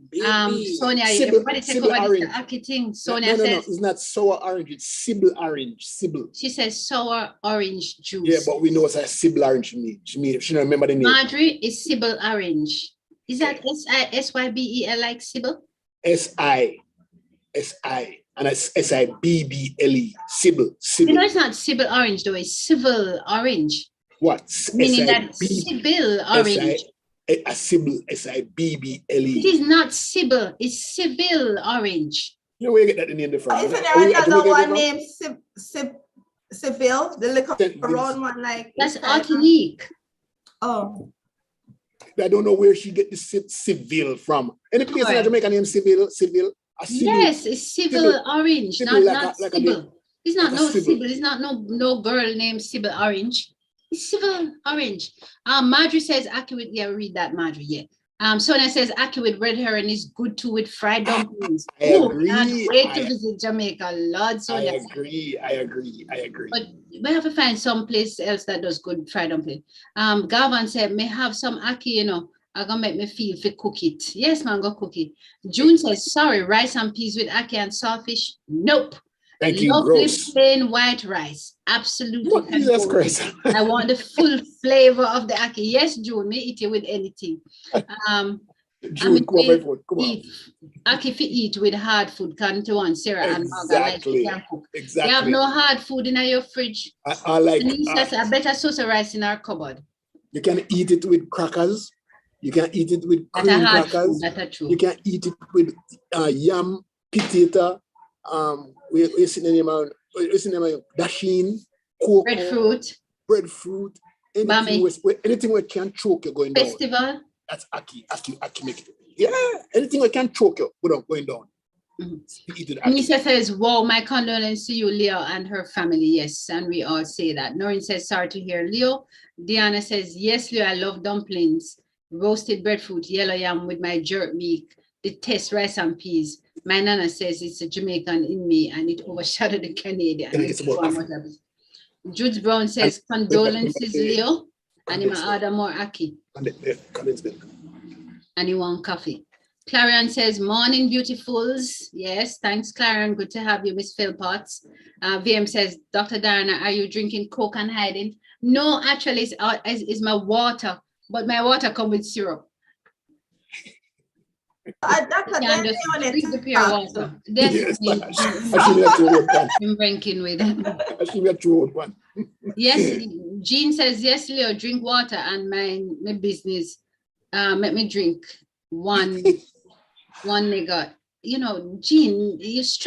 Sonia, everybody take over this ackee thing. Sonia says, no, it's not sour orange. It's Sybil orange. Sybil. She says sour orange juice. Yeah, but we know it's a Sybil orange to me. She don't remember the name. Marjorie is Sybil orange. Is that SIBEL like Sybil? SI. And it's SIBBLE. Sybil. You know, it's not Sybil orange though. It's civil orange. What? Meaning that Sybil orange. A Sybil, SIBBLE. It is not Sybil. It's Sybil orange. You know where you get that name from? Isn't there another one named Sybil? The little round one like. That's Martinique. Oh. I don't know where she get the Sybil from. Any place in Jamaica named Sybil? Yes, it's Sybil orange, not Sybil. It's not no Sybil. It's not no girl named Sybil orange. It's Sybil orange. Marjorie says ackee with read that, Marjorie. Yeah. Sonia says ackee with red herring is good too with fried dumplings. I agree. Can't wait to visit Jamaica, Lord. Sonia. I agree. But we have to find some place else that does good fried dumpling. Galvan said may have some ackee, I'm gonna make me feel if cook it. Yes, man, go cook it. June says, sorry, rice and peas with ackee and saltfish. Nope. Thank you. Lovely Gross. plain white rice. Absolutely. What? Jesus Christ. I want the full flavor of the ackee. Yes, June, me eat it with anything. June, come on. Ackee fi eat with hard food, can to one Sarah and exactly. Margaret cook. Exactly. You have no hard food in your fridge. I like a better sauce of rice in our cupboard. You can eat it with crackers. You can eat it with cream crackers. You can eat it with yam, potato. We're sitting in dasheen, cocoa, breadfruit, anything we can choke you going down. Festival. That's Aki make it. Yeah, anything we can choke you without going down. Nisa says, wow, my condolences to you, Leo, and her family. Yes, and we all say that. Noreen says, sorry to hear Leo. Diana says, yes, Leo, I love dumplings, roasted breadfruit, yellow yam with my jerk meat, the test rice and peas. My Nana says it's a Jamaican in me and it overshadowed the Canadian. Jude Brown says, condolences, Leo. And he order more Aki. And he want coffee. Clarion says, morning, beautifuls. Yes, thanks, Clarion. Good to have you, Miss Philpotts. VM says, Dr. Diana, are you drinking Coke and hiding? No, actually, it's my water, but my water comes with syrup. Dr. Diana, just drink the pure water. Yes, I'm drinking with one. Yes, Jean says, yes, Leo, drink water and my business. Let me drink one nigga. You know, Jean,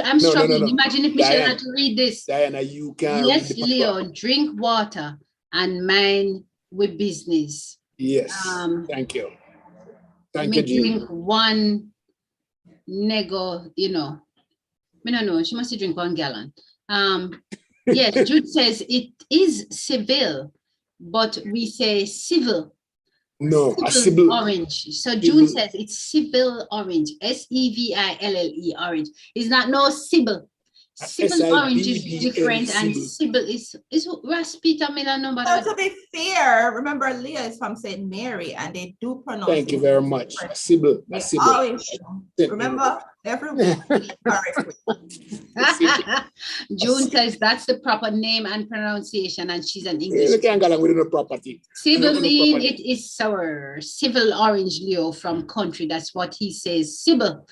I'm struggling. No. Imagine if Michelle had to read this. Diana, you can. Yes, Leo, drink water and mine with business. Yes. Thank you. Thank you, Jean. Drink one nego, you know. I don't know. She must drink 1 gallon. Yes, Jude says it is civil, but we say civil. No, civil orange. So June says it's civil orange. SEVILLE orange. It's not no Sybil. Sybil orange is different, and Sybil is Raspita Miller number. So to be fair, remember Leah is from St. Mary, and they do pronounce. Thank you very much. Sybil. Remember everyone. June says that's the proper name and pronunciation, and she's an English. You can't get with no property. Civil mean it is sour. Civil orange, Leo from country. That's what he says. Sybil.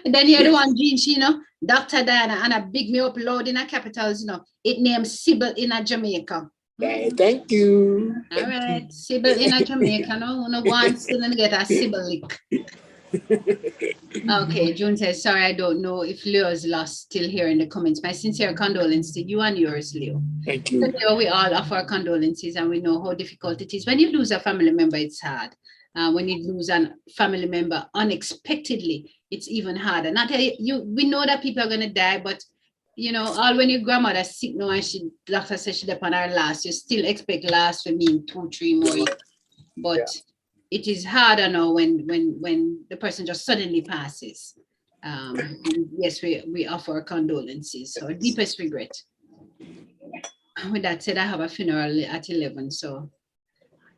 And then the other one, Jean, you know, Dr. Diana, and a big me up loud in a capitals, you know, it named Sybil in a Jamaica. Thank you. All right, Sybil in a Jamaica, no one still get a Sybil lick. Okay, June says, sorry, I don't know if Leo's lost still here in the comments. My sincere condolences to you and yours, Leo. Thank you. So, Leo, we all offer our condolences, and we know how difficult it is. When you lose a family member, it's hard. When you lose a family member unexpectedly, it's even harder. Not we know that people are gonna die, but you know, all when your grandmother's sick now and doctor says she's upon her last, you still expect last for me 2-3 more years. But it is harder now when the person just suddenly passes. Yes, we offer our condolences, our deepest regret. With that said, I have a funeral at 11, so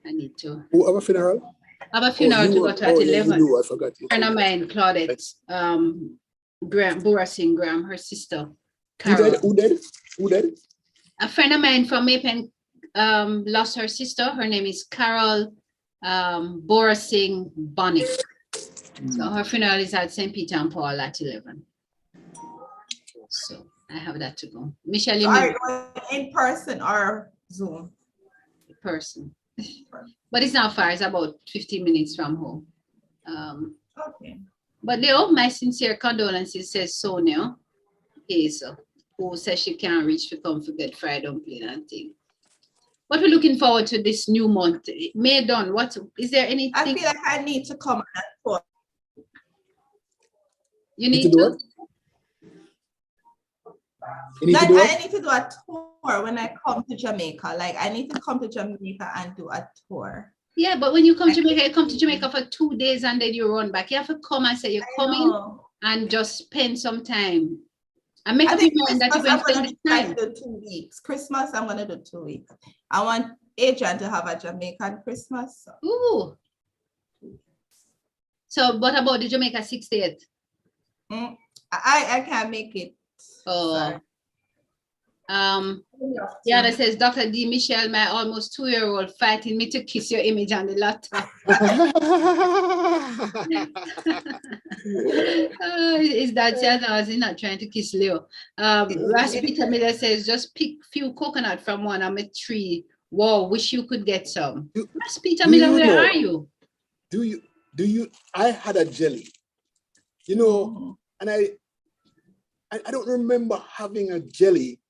I need to. Who have a funeral? I have a funeral to go to at 11. I forgot. A friend of mine, Claudette, Bura Singh Graham, her sister, Carol. Who dead? A friend of mine from Mapen lost her sister. Her name is Carol Bura Singh Bonnick. So her funeral is at St. Peter and Paul at 11. So I have that to go. Michelle, you are you in person or Zoom? In person. But it's not far, it's about 15 minutes from home. Okay. But Leo, my sincere condolences, says Sonia Hazel, who says she can't reach to come for Good Friday dumpling and thing. But we're looking forward to this new month. May done. What is there anything? I feel like I need to come and tour. You need to? I need to do a tour when I come to Jamaica. Like I need to come to Jamaica and do a tour. Yeah, but when you come to Jamaica, you come to Jamaica for 2 days and then you run back. You have to come and say you're coming and just spend some time. And make up your mind that you're going to spend the time. Do 2 weeks. Christmas, I'm going to do 2 weeks. I want Adrian to have a Jamaican Christmas. So. Ooh. So what about the Jamaica 60th? I can't make it. Oh. Sorry. Diana says, Dr. D. Michelle, my almost 2-year-old fighting me to kiss your image on the laptop. Is that Jazz is not trying to kiss Leo? Raspita Miller says, just pick few coconut from one of my tree. Wow, wish you could get some. Raspita Miller, where are you? Do you, I had a jelly, you know, and I don't remember having a jelly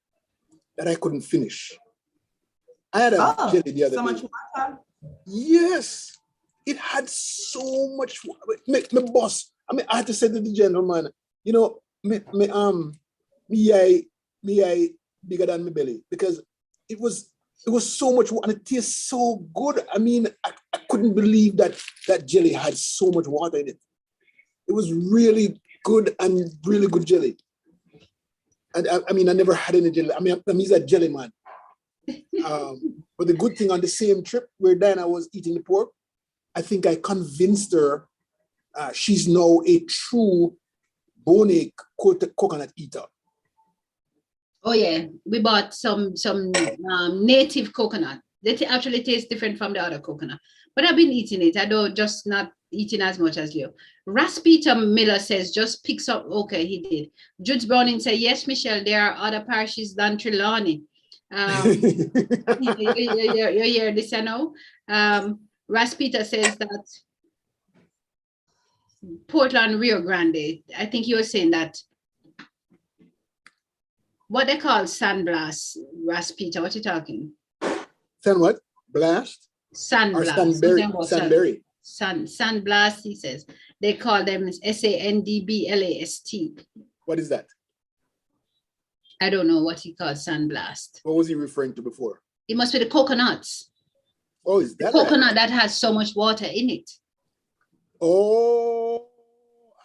that I couldn't finish. I had a jelly the other day. Much water. Yes, it had so much water. My boss, I mean, I had to say to the gentleman, you know, me eye bigger than my belly, because it was so much water and it tastes so good. I mean, I couldn't believe that jelly had so much water in it. It was really good and really good jelly. And I mean, I never had any jelly. I mean, he's a jelly man. But the good thing on the same trip where Diana was eating the pork, I think I convinced her she's now a true bone coconut eater. Oh yeah, we bought some native coconut. They actually taste different from the other coconut. But I've been eating it. I don't just not eating as much as you. Raspita Miller says, just picks up. Okay, he did. Judes Browning said, yes, Michelle, there are other parishes than Trelawney. You hear this, I know. Raspita says that Portland, Rio Grande. I think you were saying that. What they call sandblast, Raspita, what you talking? Sand what? Blast? Sandblast. Sandberry. Sandblast, he says. They call them SANDBLAST. What is that? I don't know what he called sandblast. What was he referring to before? It must be the coconuts. Oh, is that coconut that has so much water in it? Oh,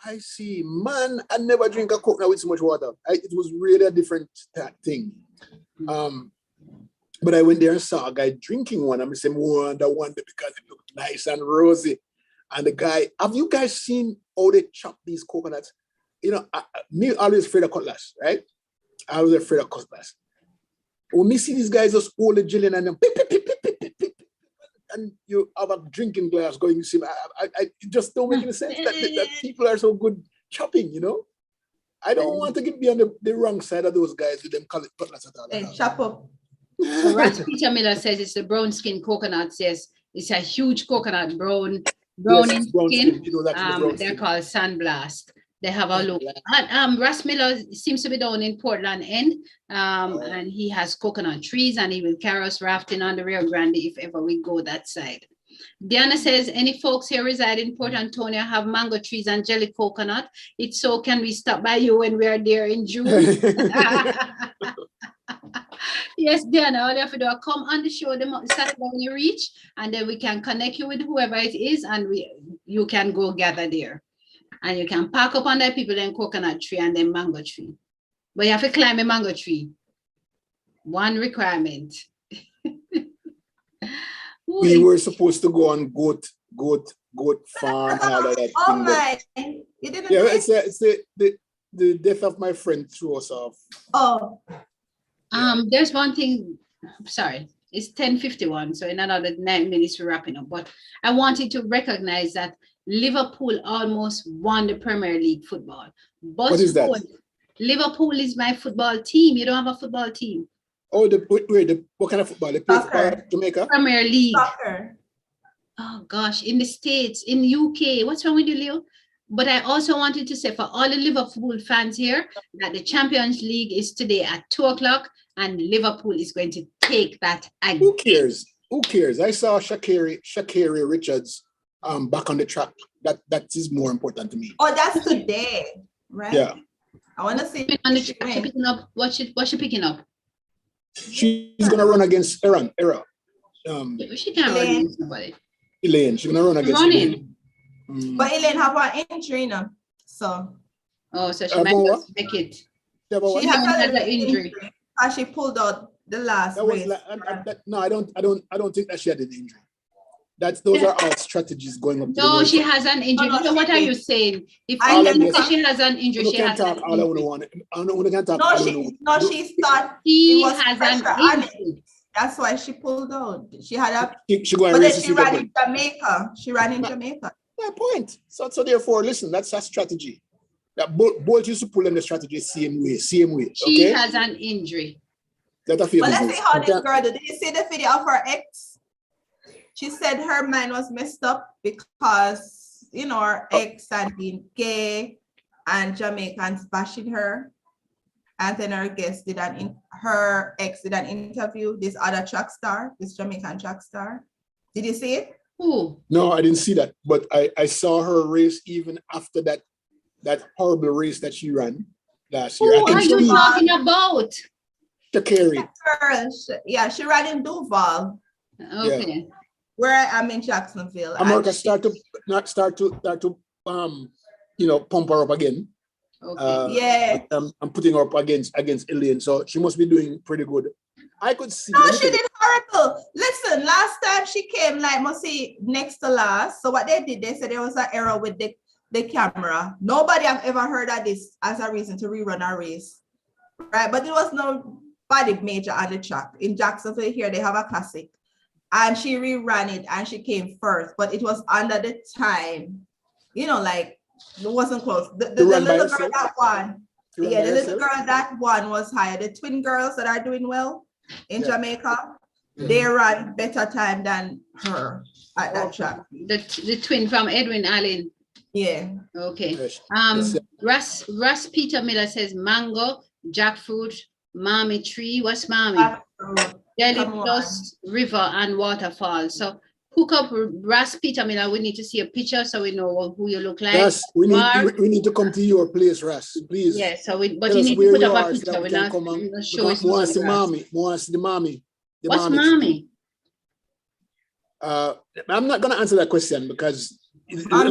I see. Man, I never drink a coconut with so much water. It was really a different thing. But I went there and saw a guy drinking one. I'm saying, wonder because it looked nice and rosy. And the guy, have you guys seen how they chop these coconuts? You know, me always afraid of cutlass, right? I was afraid of cutlass. When me see these guys just hold the jelly and then and you have a drinking glass going, you see, I just don't make any sense that people are so good chopping, you know? I don't want to be on the wrong side of those guys with them cutlass at all. Hey, chop up. Peter Miller says it's the brown skin coconuts. Yes, it's a huge coconut, brown in skin. They're called Sandblast. They have a look. Russ Miller seems to be down in Portland End, and he has coconut trees, and he will carry us rafting on the Rio Grande if ever we go that side. Diana says, any folks here reside in Port Antonio have mango trees and jelly coconut. If so, can we stop by you when we are there in June? Yes, Diana, all you have to do is come on the show the Saturday when you reach, and then we can connect you with whoever it is, and you can go gather there. And you can park up under people in coconut tree and then mango tree. But you have to climb a mango tree. One requirement. We were supposed to go on goat farm and all of that. Oh my! You didn't. Yeah, it's the death of my friend threw us off. Oh. There's one thing. Sorry, it's 10:51, so in another 9 minutes we're wrapping up. But I wanted to recognize that Liverpool almost won the Premier League football. But what is that? Liverpool is my football team. You don't have a football team. Oh, what kind of football? They play Jamaica? Premier League. Soccer. Oh gosh, in the States, in the UK. What's wrong with you, Leo? But I also wanted to say for all the Liverpool fans here that the Champions League is today at 2:00, and Liverpool is going to take that again. Who cares? Who cares? I saw Shaqiri Richards back on the track. That is more important to me. Oh, that's today, right? Yeah. I want to see. What's she picking up? She's gonna run against Era. She can't run against somebody. Elaine, she's gonna run against Elaine. But Elaine have an injury now, so. Oh, so she might just make it. She has an injury. She pulled out the last race. No, I don't think that she had an injury. Those are all strategies going up. No, she has an injury. So what are you saying? If she has an injury, she has an injury. No, she thought he was has an injury. That's why she pulled out. She had a but then she ran in Jamaica. She ran in Jamaica. My point. So therefore, listen, that's a strategy. That both used to pull in the strategy same way. She has an injury. But let's see how this girl did. Did you see the video of her ex? She said her mind was messed up because, you know, her ex had been gay and Jamaicans bashing her. And then her ex did an interview, this other track star, this Jamaican track star. Did you see it? Who? No, I didn't see that. But I saw her race even after that horrible race that she ran last year. Who are you talking about? Shakari. Yeah, she ran in Duval. Okay. Yeah. Where I'm in Jacksonville. America start to pump her up again. Okay. Yeah. I'm putting her up against Elaine, so she must be doing pretty good. I could see. No, she did horrible. Listen, last time she came, like, must see next to last. So what they did, they said there was an error with the camera. Nobody have ever heard of this as a reason to rerun a race, right? But there was nobody major on the track. In Jacksonville here, they have a classic. And she rerun it and she came first, but it was under the time, you know, like, it wasn't close. The little girl that won. Yeah, the little girl that won was higher. The twin girls that are doing well in Jamaica, they ran better time than her at that track. The twin from Edwin Allen. Yeah. Okay. Russ Peter Miller says mango, jackfruit, mommy tree. What's mommy? Delhi plus river and waterfall. So hook up Russ Peter Miller. We need to see a picture so we know who you look like. Yes, we need to come to your place, Russ, please. Yeah, so but you need to put up a picture. We're not showing the mommy. What's mommy? I'm not gonna answer that question because I'm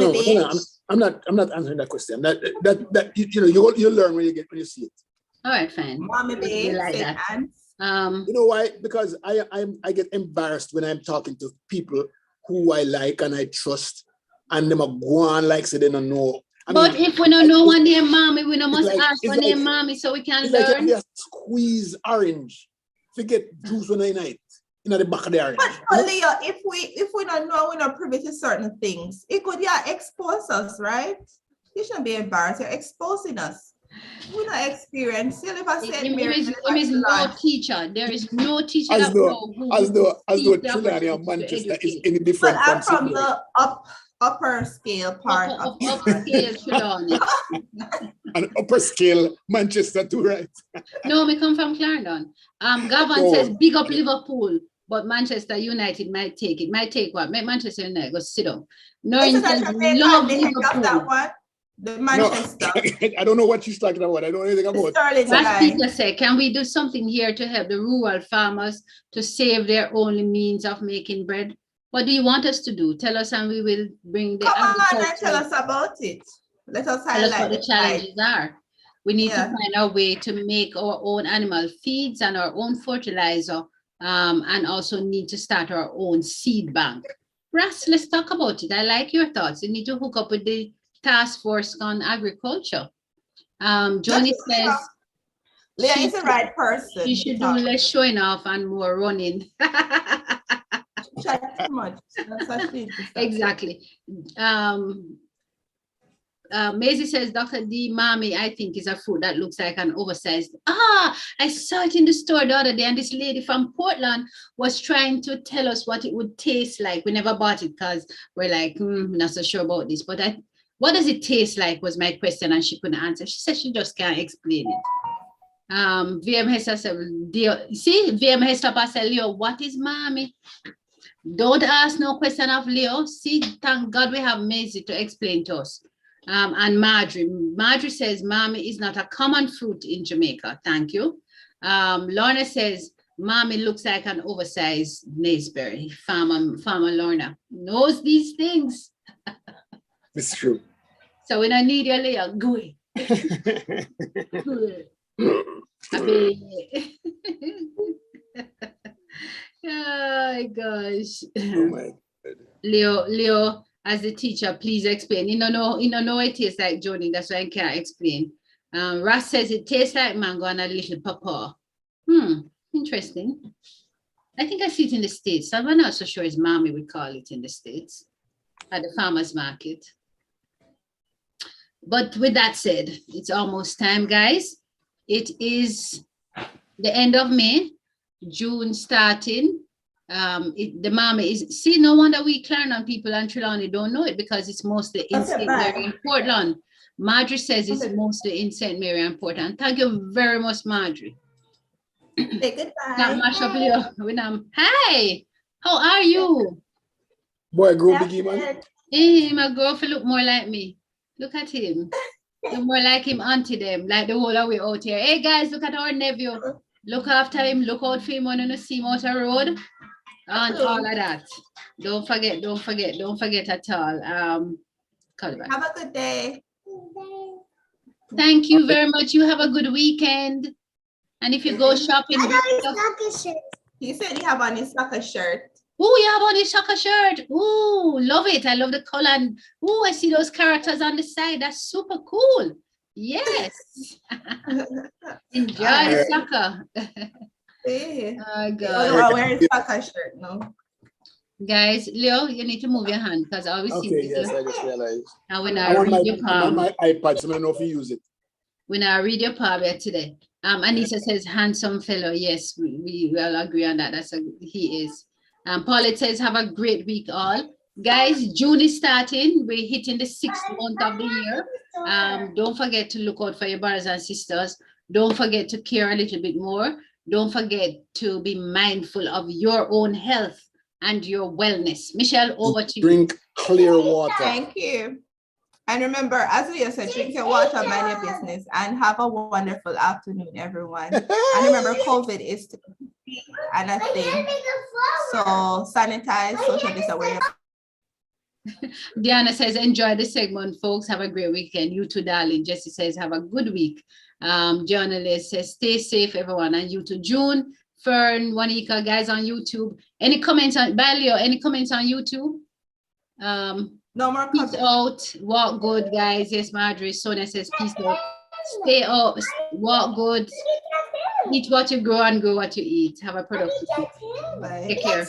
not answering that question. That you'll learn when you see it. All right, fine. Mommy babe, like that. You know why? Because I get embarrassed when I'm talking to people who I like and I trust, and them go on like say they don't know. But if we don't know one name mommy, we don't must ask for name mommy so we can learn. Like squeeze orange, forget juice on the night in the back of the orange. But Leo, if we don't know, we're not privy to certain things, it could expose us, right? You shouldn't be embarrassed. You're exposing us. We're not experienced. There is no teacher. There is no teacher as though Trinidad and Manchester is any different. But I'm from the upper scale part of upscale Trelawney. An upper scale Manchester too, right? No, we come from Clarendon. Gavin says big up Liverpool, but Manchester United might take it. Might take what? Make Manchester United go sit down. Norrington love Liverpool. That one. The Manchester. No, I don't know what she's talking about. I don't know anything about it. As Peter said, can we do something here to help the rural farmers to save their only means of making bread? What do you want us to do? Tell us and we will bring the Come on and tell us about it. Let us highlight what the challenges are. We need to find our way to make our own animal feeds and our own fertilizer, and also need to start our own seed bank. Russ, let's talk about it. I like your thoughts. You need to hook up with the task force on agriculture. Johnny says Leah is the right person. You should do less showing off and more running. Too much. Exactly. Maisie says Dr. D Mommy, I think, is a fruit that looks like an oversized. I saw it in the store the other day, and this lady from Portland was trying to tell us what it would taste like. We never bought it because we're like, not so sure about this. But what does it taste like was my question, and she couldn't answer. She said she just can't explain it. VM Hester said, VM Hester said, Leo, what is mommy? Don't ask no question of Leo. See, thank God we have Maisie to explain to us. And Marjorie says, mommy is not a common fruit in Jamaica. Thank you. Lorna says, mommy looks like an oversized naseberry. Farmer Lorna knows these things. It's true. So when I need your Leo, go ahead. Oh my gosh. Oh my God. Leo, as the teacher, please explain. You know it tastes like Jody, that's why I can't explain. Ross says it tastes like mango and a little pawpaw. Interesting. I think I see it in the States. I'm not so sure it's mommy we call it in the States at the farmer's market. But with that said, it's almost time, guys. It is the end of May, June starting. The mommy is, see, no wonder we Clarendon people and Trelawney don't know it because it's mostly in St. Mary and Portland. Marjorie says it's mostly in St. Mary and Portland. Thank you very much, Marjorie. Say goodbye. That mash up Leo. Hi, how are you? Boy, grow biggie, man. Hey, my girlfriend look more like me. Look at him. Look more like him auntie them, like the whole way out here. Hey guys, look at our nephew. Look after him, look out for him when you see him out the road. And all of that. Don't forget at all. Call it back. Have a good day. Thank you very much. You have a good weekend. And if you go shopping, He said he have on his soccer shirt. Oh, you have on his soccer shirt. Oh, love it. I love the color. And oh, I see those characters on the side. That's super cool. Yes. Enjoy soccer. Oh, God. You're wearing soccer shirt, no? Guys, Leo, you need to move your hand because I always see Okay, yes, I just realized. And when I read your I'm on palm, my iPad, so I don't know if you use it. when I read your palm here today, Anissa says, handsome fellow. Yes, we all agree on that. He is. Paulette says, have a great week all. Guys, June is starting. We're hitting the 6th month of the year. Don't forget to look out for your brothers and sisters. Don't forget to care a little bit more. Don't forget to be mindful of your own health and your wellness. Michelle, over to you. Drink clear water. Thank you. And remember, as we said, drink your water, mind your business, and have a wonderful afternoon, everyone. And remember, COVID is still a thing. So sanitize, social distance. Diana says, enjoy the segment, folks. Have a great weekend. You too, darling. Jessie says, have a good week. Journalist says, stay safe, everyone. And you too. June, Fern, Wanika, guys on YouTube. Any comments on Balio? Any comments on YouTube? No more peace out. Walk good, guys. Yes, Marjorie. Sonia says, peace out. Stay up. Walk good. Eat what you grow and grow what you eat. Have a productive week. Bye. Take care.